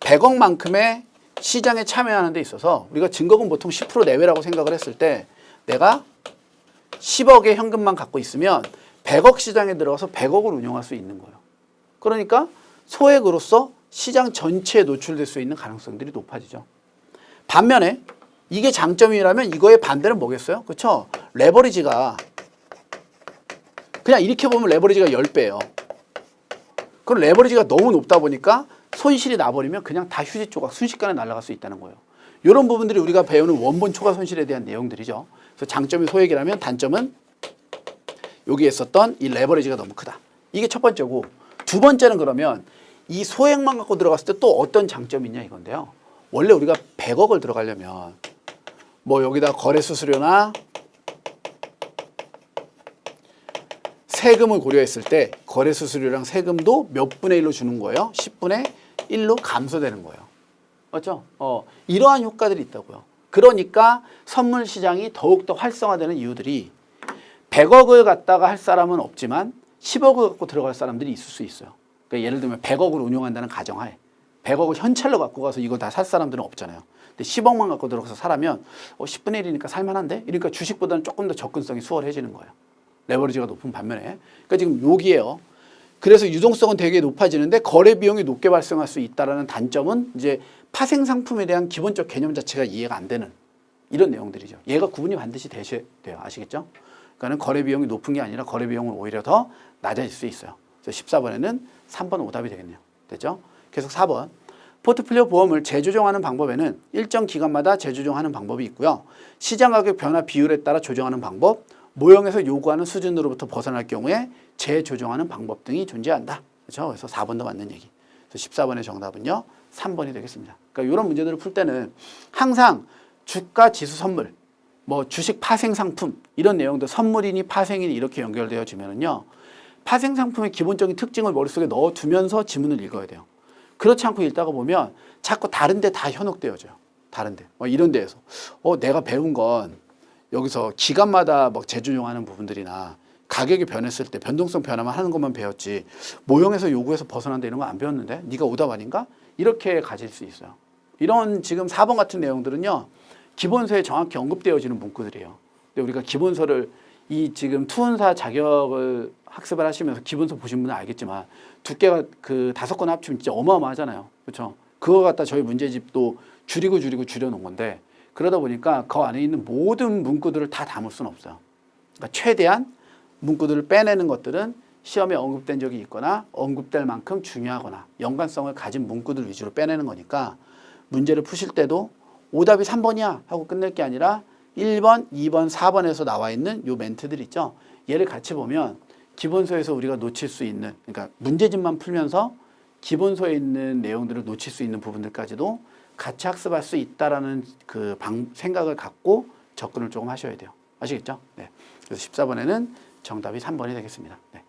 100억만큼의 시장에 참여하는 데 있어서 우리가 증거금 보통 10% 내외라고 생각을 했을 때 내가 10억의 현금만 갖고 있으면 100억 시장에 들어가서 100억을 운용할 수 있는 거예요. 그러니까 소액으로서 시장 전체에 노출될 수 있는 가능성들이 높아지죠. 반면에 이게 장점이라면 이거의 반대는 뭐겠어요? 그렇죠? 레버리지가 그냥 이렇게 보면 레버리지가 10배예요. 그럼 레버리지가 너무 높다 보니까 손실이 나버리면 그냥 다 휴지 조각 순식간에 날아갈 수 있다는 거예요. 이런 부분들이 우리가 배우는 원본 초과 손실에 대한 내용들이죠. 그래서 장점이 소액이라면 단점은 여기에 있었던 이 레버리지가 너무 크다. 이게 첫 번째고 두 번째는 그러면 이 소액만 갖고 들어갔을 때 또 어떤 장점이 있냐 이건데요. 원래 우리가 100억을 들어가려면 뭐 여기다 거래 수수료나 세금을 고려했을 때 거래 수수료랑 세금도 몇 분의 1로 주는 거예요. 10분의 1로 감소되는 거예요. 맞죠? 이러한 효과들이 있다고요. 그러니까 선물 시장이 더욱더 활성화되는 이유들이 100억을 갖다가 할 사람은 없지만 10억을 갖고 들어갈 사람들이 있을 수 있어요. 그러니까 예를 들면 100억을 운용한다는 가정하에 100억을 현찰로 갖고 가서 이거 다 살 사람들은 없잖아요. 근데 10억만 갖고 들어가서 사라면 10분의 1이니까 살만한데? 이러니까 주식보다는 조금 더 접근성이 수월해지는 거예요. 레버리지가 높은 반면에. 그러니까 지금 여기에요. 그래서 유동성은 되게 높아지는데 거래 비용이 높게 발생할 수 있다는 단점은 이제 파생 상품에 대한 기본적 개념 자체가 이해가 안 되는 이런 내용들이죠. 얘가 구분이 반드시 되셔야 돼요. 아시겠죠? 그러니까는 거래 비용이 높은 게 아니라 거래 비용은 오히려 더 낮아질 수 있어요. 그래서 14번에는 3번 오답이 되겠네요. 됐죠? 계속 4번. 포트폴리오 보험을 재조정하는 방법에는 일정 기간마다 재조정하는 방법이 있고요. 시장 가격 변화 비율에 따라 조정하는 방법, 모형에서 요구하는 수준으로부터 벗어날 경우에 재조정하는 방법 등이 존재한다. 그렇죠? 그래서 4번도 맞는 얘기. 그래서 14번의 정답은요. 3번이 되겠습니다. 그러니까 이런 문제들을 풀 때는 항상 주가 지수 선물, 뭐 주식 파생 상품 이런 내용들 선물이니 파생이니 이렇게 연결되어지면은요. 파생 상품의 기본적인 특징을 머릿속에 넣어두면서 지문을 읽어야 돼요. 그렇지 않고 읽다가 보면 자꾸 다른 데 다 현혹되어져요. 다른 데. 이런 데에서. 내가 배운 건 여기서 기간마다 막 재조정하는 부분들이나 가격이 변했을 때 변동성 변화만 하는 것만 배웠지 모형에서 요구해서 벗어난다 이런 거 안 배웠는데 네가 오답 아닌가? 이렇게 가질 수 있어요. 이런 지금 4번 같은 내용들은요. 기본서에 정확히 언급되어지는 문구들이에요. 근데 우리가 기본서를 이 지금 투혼사 자격을 학습을 하시면서 기본서 보신 분은 알겠지만 두께가 그 5권 합치면 진짜 어마어마하잖아요. 그렇죠? 그거 갖다 저희 문제집도 줄이고 줄여놓은 건데 그러다 보니까 그 안에 있는 모든 문구들을 다 담을 수는 없어요. 그러니까 최대한 문구들을 빼내는 것들은 시험에 언급된 적이 있거나 언급될 만큼 중요하거나 연관성을 가진 문구들 위주로 빼내는 거니까 문제를 푸실 때도 오답이 3번이야 하고 끝낼 게 아니라 1번, 2번, 4번에서 나와 있는 요 멘트들 있죠. 얘를 같이 보면 기본서에서 우리가 놓칠 수 있는 그러니까 문제집만 풀면서 기본서에 있는 내용들을 놓칠 수 있는 부분들까지도 같이 학습할 수 있다라는 그 생각을 갖고 접근을 조금 하셔야 돼요. 아시겠죠? 네. 그래서 14번에는 정답이 3번이 되겠습니다. 네.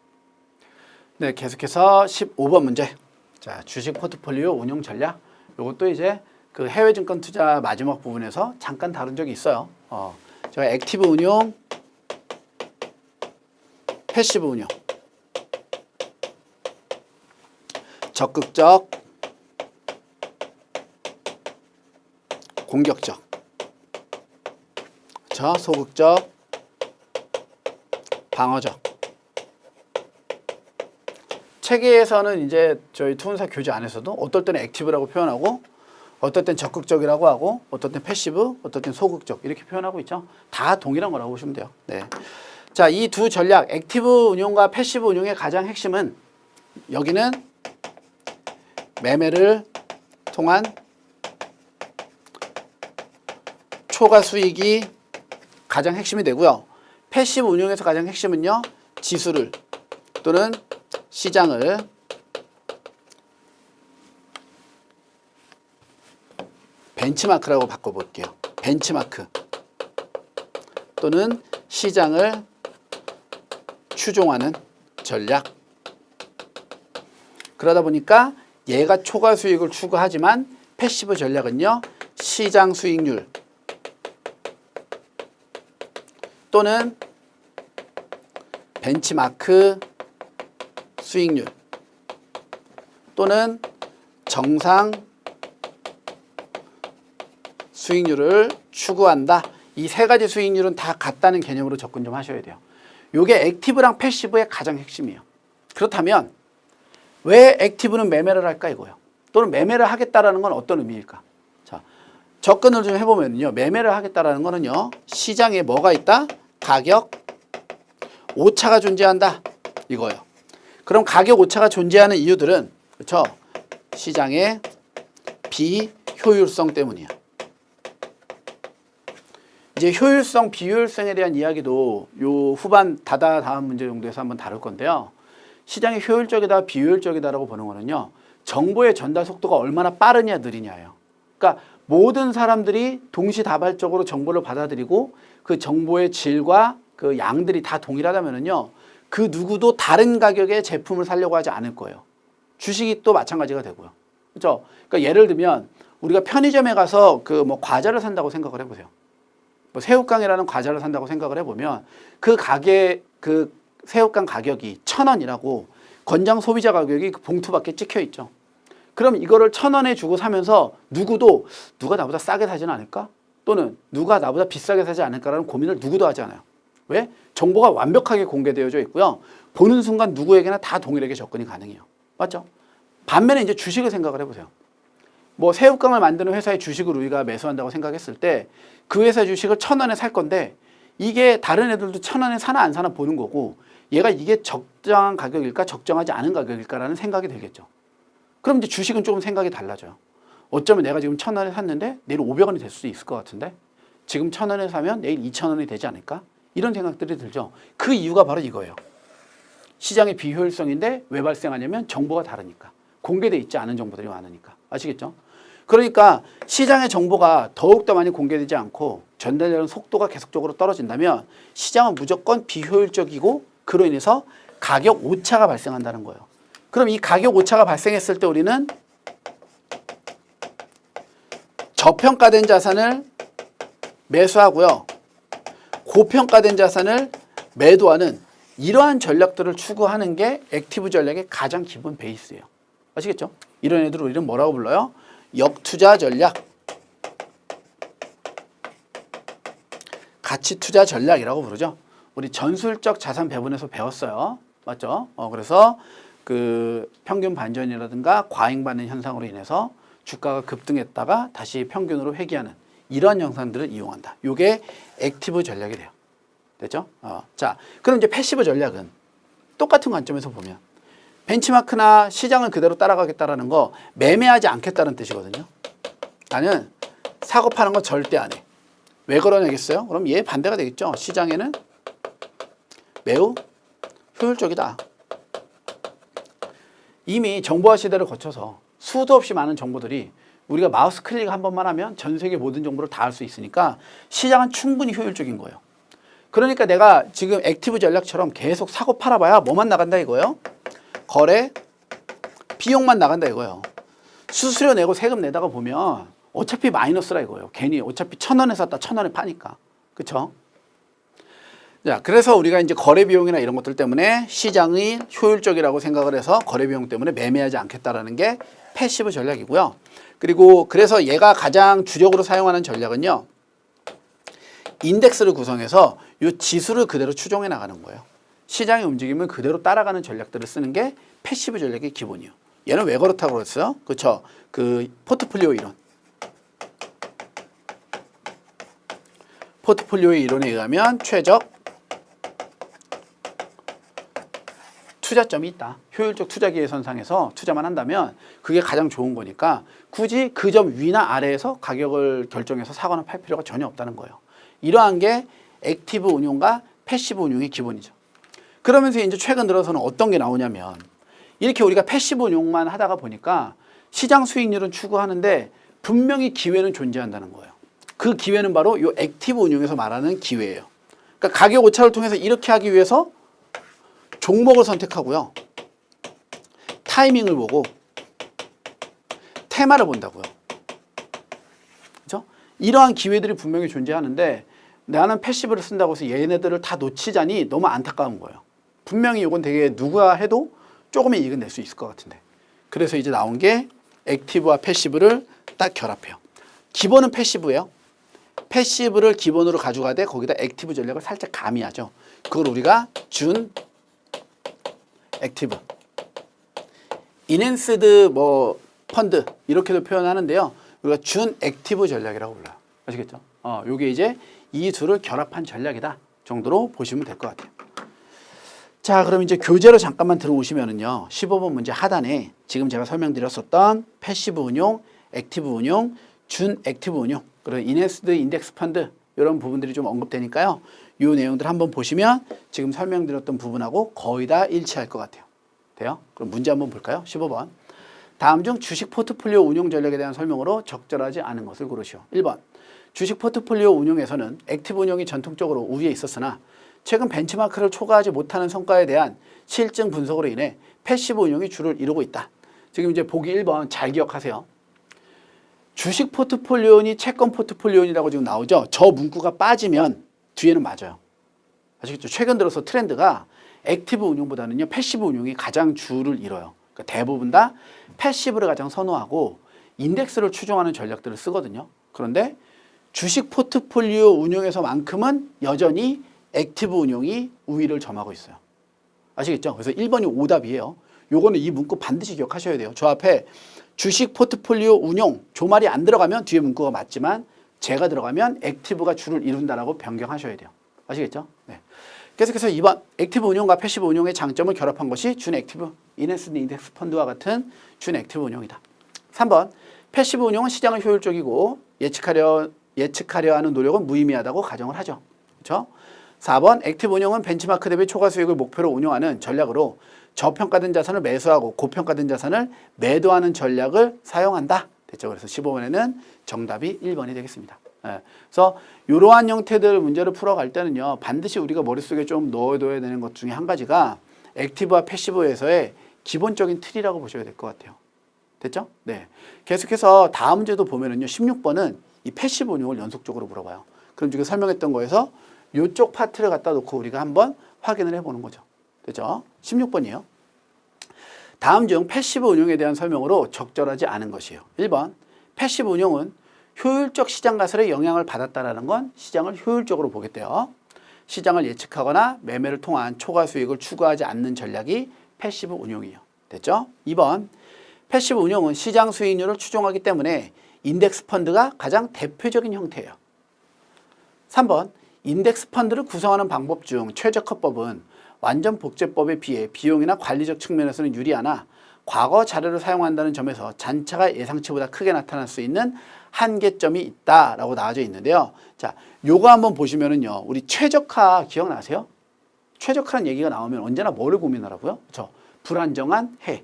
네, 계속해서 15번 문제. 자, 주식 포트폴리오 운용 전략. 요것도 이제 그 해외 증권 투자 마지막 부분에서 잠깐 다룬 적이 있어요. 제가 액티브 운용, 패시브 운용, 적극적, 공격적, 소극적, 방어적, 책에서는 이제 저희 투혼사 교재 안에서도 어떨 때는 액티브라고 표현하고 어떨 땐 적극적이라고 하고 어떨 땐 패시브, 어떨 땐 소극적 이렇게 표현하고 있죠. 다 동일한 거라고 보시면 돼요. 네. 자, 이 두 전략 액티브 운용과 패시브 운용의 가장 핵심은 여기는 매매를 통한 초과 수익이 가장 핵심이 되고요. 패시브 운용에서 가장 핵심은요. 지수를 또는 시장을 벤치마크라고 바꿔볼게요. 벤치마크 또는 시장을 추종하는 전략. 그러다 보니까 얘가 초과 수익을 추구하지만 패시브 전략은요. 시장 수익률 또는 벤치마크 수익률 또는 정상 수익률을 추구한다. 이 세 가지 수익률은 다 같다는 개념으로 접근 좀 하셔야 돼요. 이게 액티브랑 패시브의 가장 핵심이에요. 그렇다면 왜 액티브는 매매를 할까 이거예요. 또는 매매를 하겠다라는 건 어떤 의미일까? 자, 접근을 좀 해보면요. 매매를 하겠다라는 거는요. 시장에 뭐가 있다? 가격 오차가 존재한다. 이거예요. 그럼 가격 오차가 존재하는 이유들은 그렇죠? 시장의 비효율성 때문이야. 이제 효율성, 비효율성에 대한 이야기도 요 후반 다음 문제 정도에서 한번 다룰 건데요. 시장이 효율적이다, 비효율적이다라고 보는 거는요. 정보의 전달 속도가 얼마나 빠르냐, 느리냐예요. 그러니까 모든 사람들이 동시다발적으로 정보를 받아들이고 그 정보의 질과 그 양들이 다 동일하다면은요. 그 누구도 다른 가격의 제품을 사려고 하지 않을 거예요. 주식이 또 마찬가지가 되고요. 그렇죠? 그러니까 예를 들면 우리가 편의점에 가서 그 뭐 과자를 산다고 생각을 해보세요. 뭐 새우깡이라는 과자를 산다고 생각을 해보면 그 가게 그 새우깡 가격이 1,000원이라고 권장 소비자 가격이 그 봉투밖에 찍혀 있죠. 그럼 이거를 1,000원에 주고 사면서 누구도 누가 나보다 싸게 사지는 않을까? 또는 누가 나보다 비싸게 사지 않을까라는 고민을 누구도 하지 않아요. 왜? 정보가 완벽하게 공개되어져 있고요. 보는 순간 누구에게나 다 동일하게 접근이 가능해요. 맞죠? 반면에 이제 주식을 생각을 해보세요. 뭐 새우깡을 만드는 회사의 주식을 우리가 매수한다고 생각했을 때 그 회사 주식을 1,000원에 살 건데 이게 다른 애들도 1,000원에 사나 안 사나 보는 거고 얘가 이게 적정한 가격일까 적정하지 않은 가격일까라는 생각이 들겠죠. 그럼 이제 주식은 조금 생각이 달라져요. 어쩌면 내가 지금 1,000원에 샀는데 내일 500원이 될 수도 있을 것 같은데 지금 1,000원에 사면 내일 2,000원이 되지 않을까? 이런 생각들이 들죠. 그 이유가 바로 이거예요. 시장의 비효율성인데 왜 발생하냐면 정보가 다르니까. 공개되어 있지 않은 정보들이 많으니까. 아시겠죠? 그러니까 시장의 정보가 더욱더 많이 공개되지 않고 전달되는 속도가 계속적으로 떨어진다면 시장은 무조건 비효율적이고 그로 인해서 가격 오차가 발생한다는 거예요. 그럼 이 가격 오차가 발생했을 때 우리는 저평가된 자산을 매수하고요. 고평가된 자산을 매도하는 이러한 전략들을 추구하는 게 액티브 전략의 가장 기본 베이스예요. 아시겠죠? 이런 애들을 우리는 뭐라고 불러요? 역투자 전략, 가치투자 전략이라고 부르죠. 우리 전술적 자산 배분에서 배웠어요. 맞죠? 그래서 그 평균 반전이라든가 과잉받는 현상으로 인해서 주가가 급등했다가 다시 평균으로 회귀하는 이런 영상들을 이용한다. 이게 액티브 전략이 돼요. 됐죠? 자, 그럼 이제 패시브 전략은 똑같은 관점에서 보면 벤치마크나 시장을 그대로 따라가겠다라는 거 매매하지 않겠다는 뜻이거든요. 나는 사고 파는 거 절대 안 해. 왜 그러냐겠어요? 그럼 얘 반대가 되겠죠. 시장에는 매우 효율적이다. 이미 정보화 시대를 거쳐서 수도 없이 많은 정보들이 우리가 마우스 클릭 한 번만 하면 전 세계 모든 정보를 다 알 수 있으니까 시장은 충분히 효율적인 거예요. 그러니까 내가 지금 액티브 전략처럼 계속 사고 팔아봐야 뭐만 나간다 이거예요. 거래, 비용만 나간다 이거예요. 수수료 내고 세금 내다가 보면 어차피 마이너스라 이거예요. 괜히 어차피 1,000원에 샀다 1,000원에 파니까. 그쵸? 자, 그래서 우리가 이제 거래 비용이나 이런 것들 때문에 시장이 효율적이라고 생각을 해서 거래 비용 때문에 매매하지 않겠다라는 게 패시브 전략이고요. 그리고 그래서 얘가 가장 주력으로 사용하는 전략은요. 인덱스를 구성해서 이 지수를 그대로 추종해 나가는 거예요. 시장의 움직임을 그대로 따라가는 전략들을 쓰는 게 패시브 전략의 기본이요. 얘는 왜 그렇다고 그랬어요? 그렇죠? 그 포트폴리오 이론. 포트폴리오의 이론에 의하면 최적 투자점이 있다. 효율적 투자 기회선상에서 투자만 한다면 그게 가장 좋은 거니까 굳이 그 점 위나 아래에서 가격을 결정해서 사거나 팔 필요가 전혀 없다는 거예요. 이러한 게 액티브 운용과 패시브 운용의 기본이죠. 그러면서 이제 최근 들어서는 어떤 게 나오냐면 이렇게 우리가 패시브 운용만 하다가 보니까 시장 수익률은 추구하는데 분명히 기회는 존재한다는 거예요. 그 기회는 바로 이 액티브 운용에서 말하는 기회예요. 그러니까 가격 오차를 통해서 이렇게 하기 위해서 종목을 선택하고요. 타이밍을 보고 테마를 본다고요. 그렇죠? 이러한 기회들이 분명히 존재하는데 나는 패시브를 쓴다고 해서 얘네들을 다 놓치자니 너무 안타까운 거예요. 분명히 이건 되게 누가 해도 조금의 이익은 낼 수 있을 것 같은데. 그래서 이제 나온 게 액티브와 패시브를 딱 결합해요. 기본은 패시브예요. 패시브를 기본으로 가져가되 거기다 액티브 전략을 살짝 가미하죠. 그걸 우리가 준 액티브, 인핸스드 뭐 펀드 이렇게도 표현하는데요. 우리가 준 액티브 전략이라고 불러요. 아시겠죠? 요게 이제 이 둘을 결합한 전략이다 정도로 보시면 될 것 같아요. 자, 그럼 이제 교재로 잠깐만 들어오시면은요. 15번 문제 하단에 지금 제가 설명드렸었던 패시브 운용, 액티브 운용, 준 액티브 운용, 그리고 인핸스드 인덱스 펀드 이런 부분들이 좀 언급되니까요. 이 내용들 한번 보시면 지금 설명드렸던 부분하고 거의 다 일치할 것 같아요. 돼요? 그럼 문제 한번 볼까요? 15번. 다음 중 주식 포트폴리오 운용 전략에 대한 설명으로 적절하지 않은 것을 고르시오. 1번. 주식 포트폴리오 운용에서는 액티브 운용이 전통적으로 우위에 있었으나 최근 벤치마크를 초과하지 못하는 성과에 대한 실증 분석으로 인해 패시브 운용이 주를 이루고 있다. 지금 이제 보기 1번 잘 기억하세요. 주식 포트폴리오니 채권 포트폴리오니라고 지금 나오죠. 저 문구가 빠지면 뒤에는 맞아요. 아시겠죠? 최근 들어서 트렌드가 액티브 운용보다는요 패시브 운용이 가장 주를 이뤄요. 그러니까 대부분 다 패시브를 가장 선호하고 인덱스를 추종하는 전략들을 쓰거든요. 그런데 주식 포트폴리오 운용에서만큼은 여전히 액티브 운용이 우위를 점하고 있어요. 아시겠죠? 그래서 1번이 오답이에요. 요거는 이 문구 반드시 기억하셔야 돼요. 저 앞에 주식 포트폴리오 운용 조말이 안 들어가면 뒤에 문구가 맞지만 제가 들어가면 액티브가 주를 이룬다라고 변경하셔야 돼요. 아시겠죠? 네. 계속해서 2번 액티브 운용과 패시브 운용의 장점을 결합한 것이 준 액티브 인핸스드 인덱스 펀드와 같은 준 액티브 운용이다. 3번 패시브 운용은 시장은 효율적이고 예측하려 하는 노력은 무의미하다고 가정을 하죠. 그렇죠? 4번 액티브 운용은 벤치마크 대비 초과 수익을 목표로 운용하는 전략으로 저평가된 자산을 매수하고 고평가된 자산을 매도하는 전략을 사용한다. 됐죠? 그래서 15번에는 정답이 1번이 되겠습니다. 네. 그래서 이러한 형태들 문제를 풀어갈 때는요. 반드시 우리가 머릿속에 좀 넣어둬야 되는 것 중에 한 가지가 액티브와 패시브에서의 기본적인 틀이라고 보셔야 될 것 같아요. 됐죠? 네. 계속해서 다음 문제도 보면은요. 16번은 이 패시브 운용을 연속적으로 물어봐요. 그럼 지금 설명했던 거에서 이쪽 파트를 갖다 놓고 우리가 한번 확인을 해보는 거죠. 됐죠? 16번이에요. 다음 중 패시브 운용에 대한 설명으로 적절하지 않은 것이에요. 1번 패시브 운용은 효율적 시장 가설에 영향을 받았다라는 건 시장을 효율적으로 보겠대요. 시장을 예측하거나 매매를 통한 초과 수익을 추구하지 않는 전략이 패시브 운용이에요. 됐죠? 2번 패시브 운용은 시장 수익률을 추종하기 때문에 인덱스 펀드가 가장 대표적인 형태예요. 3번 인덱스 펀드를 구성하는 방법 중 최적화법은 완전 복제법에 비해 비용이나 관리적 측면에서는 유리하나 과거 자료를 사용한다는 점에서 잔차가 예상치보다 크게 나타날 수 있는 한계점이 있다라고 나와져 있는데요. 자, 요거 한번 보시면은요. 우리 최적화 기억나세요? 최적화라는 얘기가 나오면 언제나 뭐를 고민하라고요? 그렇죠? 불안정한 해.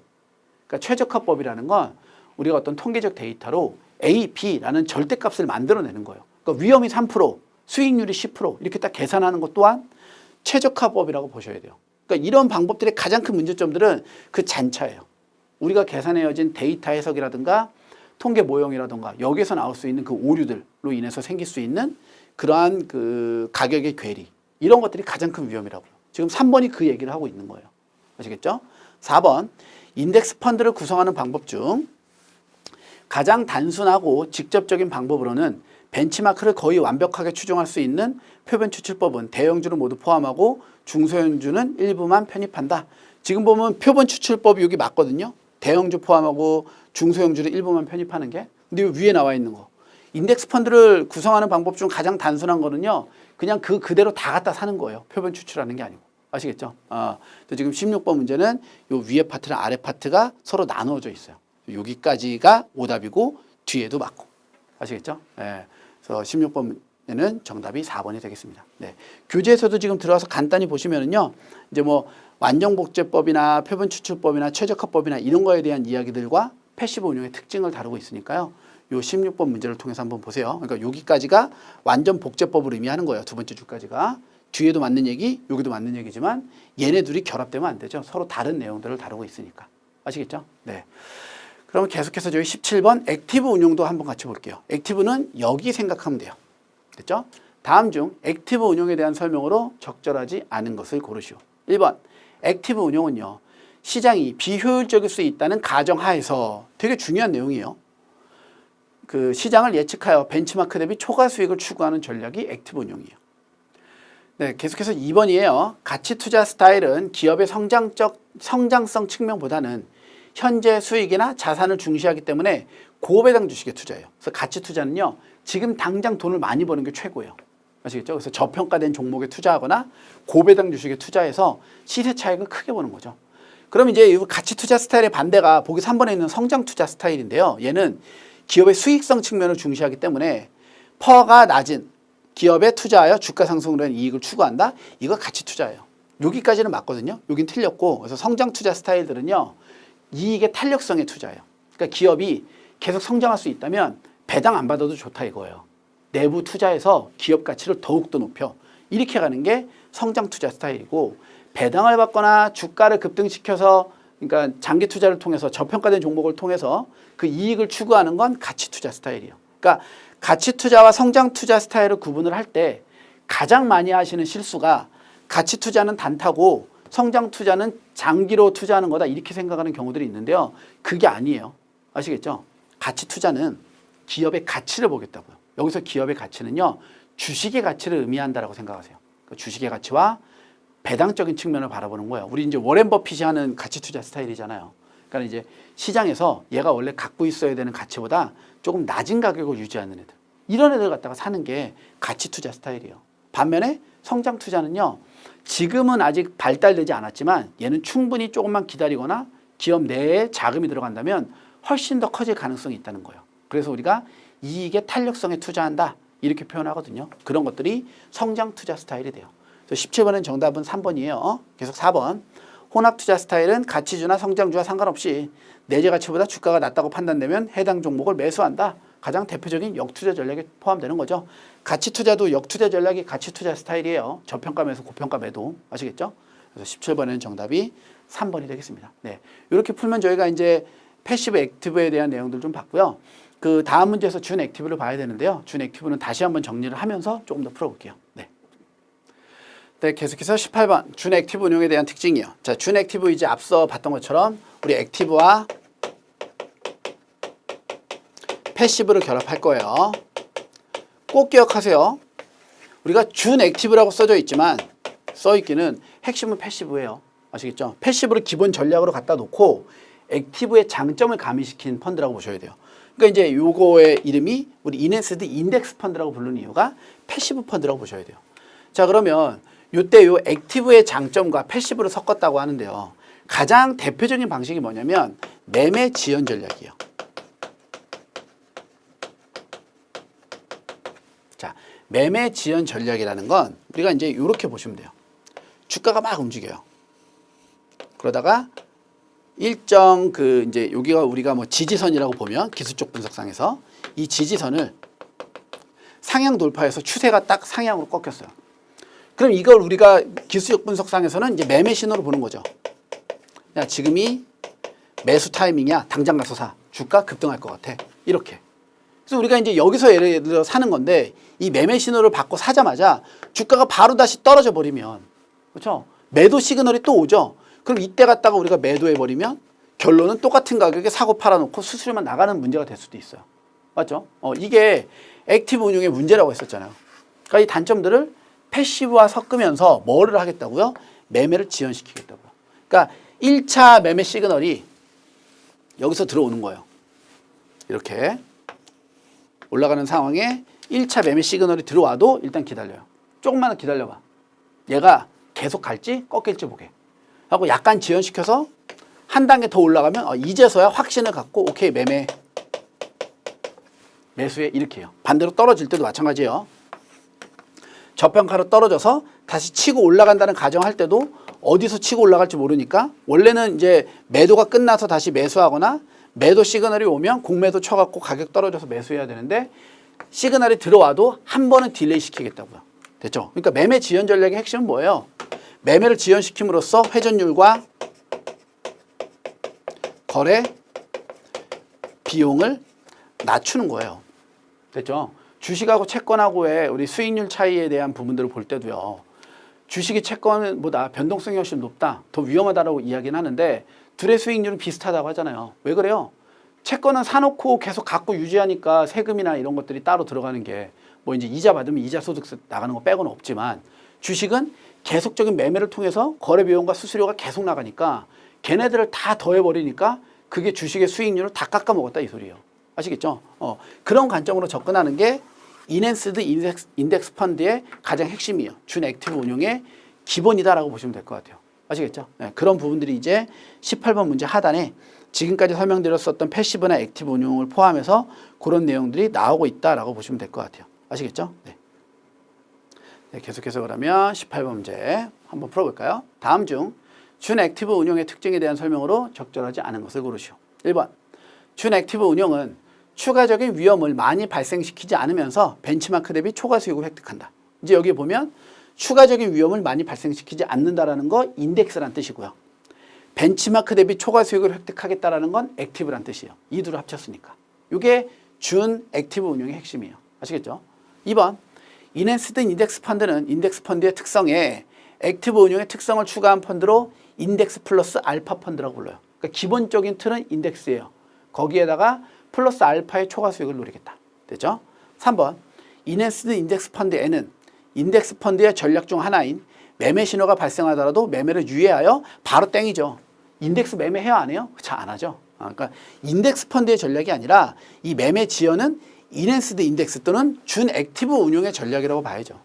그러니까 최적화법이라는 건 우리가 어떤 통계적 데이터로 A, B라는 절대값을 만들어내는 거예요. 그러니까 위험이 3%, 수익률이 10% 이렇게 딱 계산하는 것 또한 최적화법이라고 보셔야 돼요. 그러니까 이런 방법들의 가장 큰 문제점들은 그 잔차예요. 우리가 계산해어진 데이터 해석이라든가 통계 모형이라든가 여기서 나올 수 있는 그 오류들로 인해서 생길 수 있는 그러한 그 가격의 괴리 이런 것들이 가장 큰 위험이라고요. 지금 3번이 그 얘기를 하고 있는 거예요. 아시겠죠? 4번 인덱스 펀드를 구성하는 방법 중 가장 단순하고 직접적인 방법으로는 벤치마크를 거의 완벽하게 추종할 수 있는 표변 추출법은 대형주를 모두 포함하고 중소형주는 일부만 편입한다. 지금 보면 표본 추출법이 여기 맞거든요. 대형주 포함하고 중소형주를 일부만 편입하는 게. 근데 위에 나와 있는 거. 인덱스 펀드를 구성하는 방법 중 가장 단순한 거는요. 그냥 그대로 다 갖다 사는 거예요. 표본 추출하는 게 아니고. 아시겠죠? 지금 16번 문제는 요 위에 파트랑 아래 파트가 서로 나누어져 있어요. 여기까지가 오답이고 뒤에도 맞고. 아시겠죠? 네. 그래서 16번 문제는 정답이 4번이 되겠습니다. 네. 교재에서도 지금 들어와서 간단히 보시면은요. 이제 뭐 완정복제법이나 표본 추출법이나 최적화법이나 이런 거에 대한 이야기들과 패시브 운용의 특징을 다루고 있으니까요. 요 16번 문제를 통해서 한번 보세요. 그러니까 여기까지가 완전 복제법을 의미하는 거예요. 두 번째 줄까지가. 뒤에도 맞는 얘기, 여기도 맞는 얘기지만 얘네 둘이 결합되면 안 되죠. 서로 다른 내용들을 다루고 있으니까. 아시겠죠? 네. 그러면 계속해서 저희 17번 액티브 운용도 한번 같이 볼게요. 액티브는 여기 생각하면 돼요. 됐죠? 다음 중 액티브 운용에 대한 설명으로 적절하지 않은 것을 고르시오. 1번 액티브 운용은요. 시장이 비효율적일 수 있다는 가정하에서 되게 중요한 내용이에요. 그 시장을 예측하여 벤치마크 대비 초과 수익을 추구하는 전략이 액티브 운용이에요. 네, 계속해서 2번이에요. 가치 투자 스타일은 기업의 성장성 측면보다는 현재 수익이나 자산을 중시하기 때문에 고배당 주식에 투자해요. 그래서 가치 투자는요. 지금 당장 돈을 많이 버는 게 최고예요. 아시겠죠? 그래서 저평가된 종목에 투자하거나 고배당 주식에 투자해서 시세 차익을 크게 보는 거죠. 그럼 이제 이 가치 투자 스타일의 반대가 보기 3번에 있는 성장 투자 스타일인데요. 얘는 기업의 수익성 측면을 중시하기 때문에 퍼가 낮은 기업에 투자하여 주가 상승으로 한 이익을 추구한다. 이거 가치 투자예요. 여기까지는 맞거든요. 여긴 틀렸고 그래서 성장 투자 스타일들은요. 이익의 탄력성에 투자해요. 그러니까 기업이 계속 성장할 수 있다면 배당 안 받아도 좋다 이거예요. 내부 투자해서 기업 가치를 더욱더 높여. 이렇게 가는 게 성장 투자 스타일이고 배당을 받거나 주가를 급등시켜서 그러니까 장기 투자를 통해서 저평가된 종목을 통해서 그 이익을 추구하는 건 가치 투자 스타일이에요. 그러니까 가치 투자와 성장 투자 스타일을 구분을 할 때 가장 많이 하시는 실수가 가치 투자는 단타고 성장 투자는 장기로 투자하는 거다 이렇게 생각하는 경우들이 있는데요. 그게 아니에요. 아시겠죠? 가치 투자는 기업의 가치를 보겠다고요. 여기서 기업의 가치는요. 주식의 가치를 의미한다라고 생각하세요. 그 주식의 가치와 배당적인 측면을 바라보는 거예요. 우리 이제 워렌 버핏이 하는 가치 투자 스타일이잖아요. 그러니까 이제 시장에서 얘가 원래 갖고 있어야 되는 가치보다 조금 낮은 가격을 유지하는 애들. 이런 애들 갖다가 사는 게 가치 투자 스타일이에요. 반면에 성장 투자는요. 지금은 아직 발달되지 않았지만 얘는 충분히 조금만 기다리거나 기업 내에 자금이 들어간다면 훨씬 더 커질 가능성이 있다는 거예요. 그래서 우리가 이익의 탄력성에 투자한다. 이렇게 표현하거든요. 그런 것들이 성장 투자 스타일이 돼요. 그래서 17번은 정답은 3번이에요. 계속 4번. 혼합 투자 스타일은 가치주나 성장주와 상관없이 내재 가치보다 주가가 낮다고 판단되면 해당 종목을 매수한다. 가장 대표적인 역투자 전략에 포함되는 거죠. 가치 투자도 역투자 전략이 가치 투자 스타일이에요. 저평가 매수, 고평가 매도. 아시겠죠? 그래서 17번에는 정답이 3번이 되겠습니다. 네. 이렇게 풀면 저희가 이제 패시브 액티브에 대한 내용들 좀 봤고요. 그 다음 문제에서 준 액티브를 봐야 되는데요. 준 액티브는 다시 한번 정리를 하면서 조금 더 풀어볼게요. 네. 네, 계속해서 18번 준 액티브 운용에 대한 특징이요. 자, 준 액티브 이제 앞서 봤던 것처럼 우리 액티브와 패시브를 결합할 거예요. 꼭 기억하세요. 우리가 준 액티브라고 써져 있지만 써있기는 핵심은 패시브예요. 아시겠죠? 패시브를 기본 전략으로 갖다 놓고 액티브의 장점을 가미시킨 펀드라고 보셔야 돼요. 그러니까 이제 요거의 이름이 우리 이네스드 인덱스 펀드라고 부르는 이유가 패시브 펀드라고 보셔야 돼요. 자, 그러면 요때 요 액티브의 장점과 패시브를 섞었다고 하는데요. 가장 대표적인 방식이 뭐냐면 매매 지연 전략이에요. 자, 매매 지연 전략이라는 건 우리가 이제 이렇게 보시면 돼요. 주가가 막 움직여요. 그러다가 일정 그 이제 여기가 우리가 뭐 지지선이라고 보면 기술적 분석상에서 이 지지선을 상향 돌파해서 추세가 딱 상향으로 꺾였어요. 그럼 이걸 우리가 기술적 분석상에서는 이제 매매 신호로 보는 거죠. 야, 지금이 매수 타이밍이야. 당장 가서 사. 주가 급등할 것 같아. 이렇게. 그래서 우리가 이제 여기서 예를 들어 사는 건데 이 매매 신호를 받고 사자마자 주가가 바로 다시 떨어져 버리면 그렇죠? 매도 시그널이 또 오죠. 그럼 이때 갔다가 우리가 매도해 버리면 결론은 똑같은 가격에 사고 팔아놓고 수수료만 나가는 문제가 될 수도 있어요. 맞죠? 이게 액티브 운용의 문제라고 했었잖아요. 그러니까 이 단점들을 패시브와 섞으면서 뭐를 하겠다고요? 매매를 지연시키겠다고요. 그러니까 1차 매매 시그널이 여기서 들어오는 거예요. 이렇게 올라가는 상황에 1차 매매 시그널이 들어와도 일단 기다려요. 조금만 기다려봐. 얘가 계속 갈지 꺾일지 보게 하고 약간 지연시켜서 한 단계 더 올라가면 이제서야 확신을 갖고 오케이 매수해 이렇게 해요. 반대로 떨어질 때도 마찬가지예요. 저평가로 떨어져서 다시 치고 올라간다는 가정할 때도 어디서 치고 올라갈지 모르니까 원래는 이제 매도가 끝나서 다시 매수하거나 매도 시그널이 오면 공매도 쳐갖고 가격 떨어져서 매수해야 되는데 시그널이 들어와도 한 번은 딜레이 시키겠다고요. 됐죠? 그러니까 매매 지연 전략의 핵심은 뭐예요? 매매를 지연시킴으로써 회전율과 거래 비용을 낮추는 거예요. 됐죠? 주식하고 채권하고의 우리 수익률 차이에 대한 부분들을 볼 때도요. 주식이 채권보다 변동성이 훨씬 높다, 더 위험하다라고 이야기는 하는데 둘의 수익률은 비슷하다고 하잖아요. 왜 그래요? 채권은 사놓고 계속 갖고 유지하니까 세금이나 이런 것들이 따로 들어가는 게 뭐 이제 이자 받으면 이자 소득세 나가는 거 빼고는 없지만 주식은 계속적인 매매를 통해서 거래 비용과 수수료가 계속 나가니까 걔네들을 다 더해버리니까 그게 주식의 수익률을 다 깎아먹었다 이 소리예요. 아시겠죠? 그런 관점으로 접근하는 게 이넨스드 인덱스 펀드의 가장 핵심이에요. 준 액티브 운용의 기본이다라고 보시면 될 것 같아요. 아시겠죠? 네, 그런 부분들이 이제 18번 문제 하단에 지금까지 설명드렸었던 패시브나 액티브 운용을 포함해서 그런 내용들이 나오고 있다라고 보시면 될 것 같아요. 아시겠죠? 네. 네, 계속해서 그러면 18번 문제 한번 풀어볼까요? 다음 중 준 액티브 운용의 특징에 대한 설명으로 적절하지 않은 것을 고르시오. 1번 준 액티브 운용은 추가적인 위험을 많이 발생시키지 않으면서 벤치마크 대비 초과 수익을 획득한다. 이제 여기 보면 추가적인 위험을 많이 발생시키지 않는다라는 거 인덱스란 뜻이고요. 벤치마크 대비 초과 수익을 획득하겠다라는 건 액티브란 뜻이에요. 이 둘을 합쳤으니까. 이게 준 액티브 운용의 핵심이에요. 아시겠죠? 2번 이넨스드 인덱스 펀드는 인덱스 펀드의 특성에 액티브 운용의 특성을 추가한 펀드로 인덱스 플러스 알파 펀드라고 불러요. 그러니까 기본적인 틀은 인덱스예요. 거기에다가 플러스 알파의 초과 수익을 노리겠다. 됐죠? 3번 이넨스드 인덱스 펀드에는 인덱스 펀드의 전략 중 하나인 매매 신호가 발생하더라도 매매를 유예하여 바로 땡이죠. 인덱스 매매해요 안 해요? 잘 안 하죠. 그러니까 인덱스 펀드의 전략이 아니라 이 매매 지연은 이넨스드 인덱스 또는 준 액티브 운용의 전략이라고 봐야죠.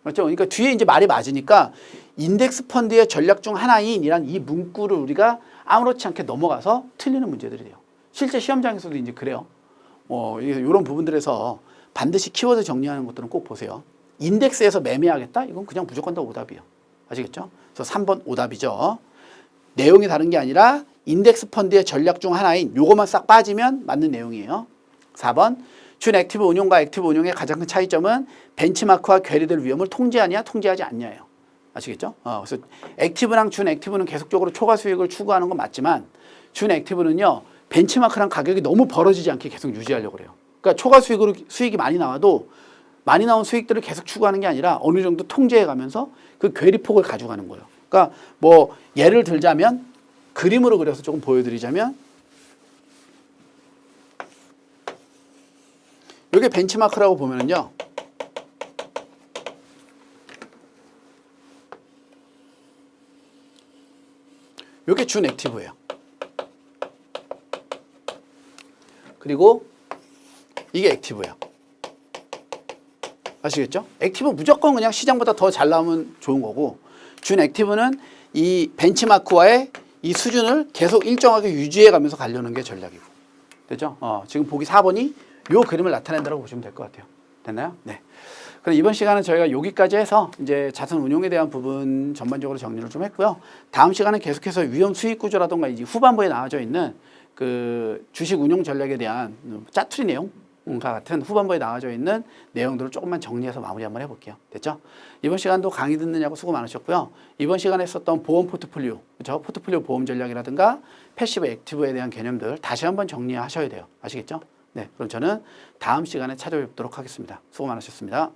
맞죠? 그러니까 뒤에 이제 말이 맞으니까 인덱스 펀드의 전략 중 하나인이란 이 문구를 우리가 아무렇지 않게 넘어가서 틀리는 문제들이 돼요. 실제 시험장에서도 이제 그래요. 이런 부분들에서 반드시 키워드 정리하는 것들은 꼭 보세요. 인덱스에서 매매하겠다? 이건 그냥 무조건 다 오답이에요. 아시겠죠? 그래서 3번 오답이죠. 내용이 다른 게 아니라 인덱스 펀드의 전략 중 하나인 요것만 싹 빠지면 맞는 내용이에요. 4번 준 액티브 운용과 액티브 운용의 가장 큰 차이점은 벤치마크와 괴리될 위험을 통제하냐 통제하지 않냐예요. 아시겠죠? 그래서 액티브랑 준 액티브는 계속적으로 초과 수익을 추구하는 건 맞지만 준 액티브는요. 벤치마크랑 가격이 너무 벌어지지 않게 계속 유지하려고 그래요. 그러니까 초과 수익으로 수익이 많이 나와도 많이 나온 수익들을 계속 추구하는 게 아니라 어느 정도 통제해 가면서 그 괴리폭을 가져가는 거예요. 그러니까 뭐 예를 들자면 그림으로 그려서 조금 보여드리자면 이게 벤치마크라고 보면은요. 이게 준 액티브예요. 그리고 이게 액티브예요. 아시겠죠? 액티브 무조건 그냥 시장보다 더 잘 나오면 좋은 거고 준 액티브는 이 벤치마크와의 이 수준을 계속 일정하게 유지해 가면서 가려는 게 전략이고. 됐죠? 지금 보기 4번이 요 그림을 나타낸다고 보시면 될 것 같아요. 됐나요? 네. 그럼 이번 시간은 저희가 여기까지 해서 이제 자산 운용에 대한 부분 전반적으로 정리를 좀 했고요. 다음 시간은 계속해서 위험 수익 구조라던가 이제 후반부에 나와져 있는 그 주식 운용 전략에 대한 짜투리 내용과 같은 후반부에 나와져 있는 내용들을 조금만 정리해서 마무리 한번 해볼게요. 됐죠? 이번 시간도 강의 듣느냐고 수고 많으셨고요. 이번 시간에 썼던 보험 포트폴리오, 그렇죠? 포트폴리오 보험 전략이라든가 패시브 액티브에 대한 개념들 다시 한번 정리하셔야 돼요. 아시겠죠? 네, 그럼 저는 다음 시간에 찾아뵙도록 하겠습니다. 수고 많으셨습니다.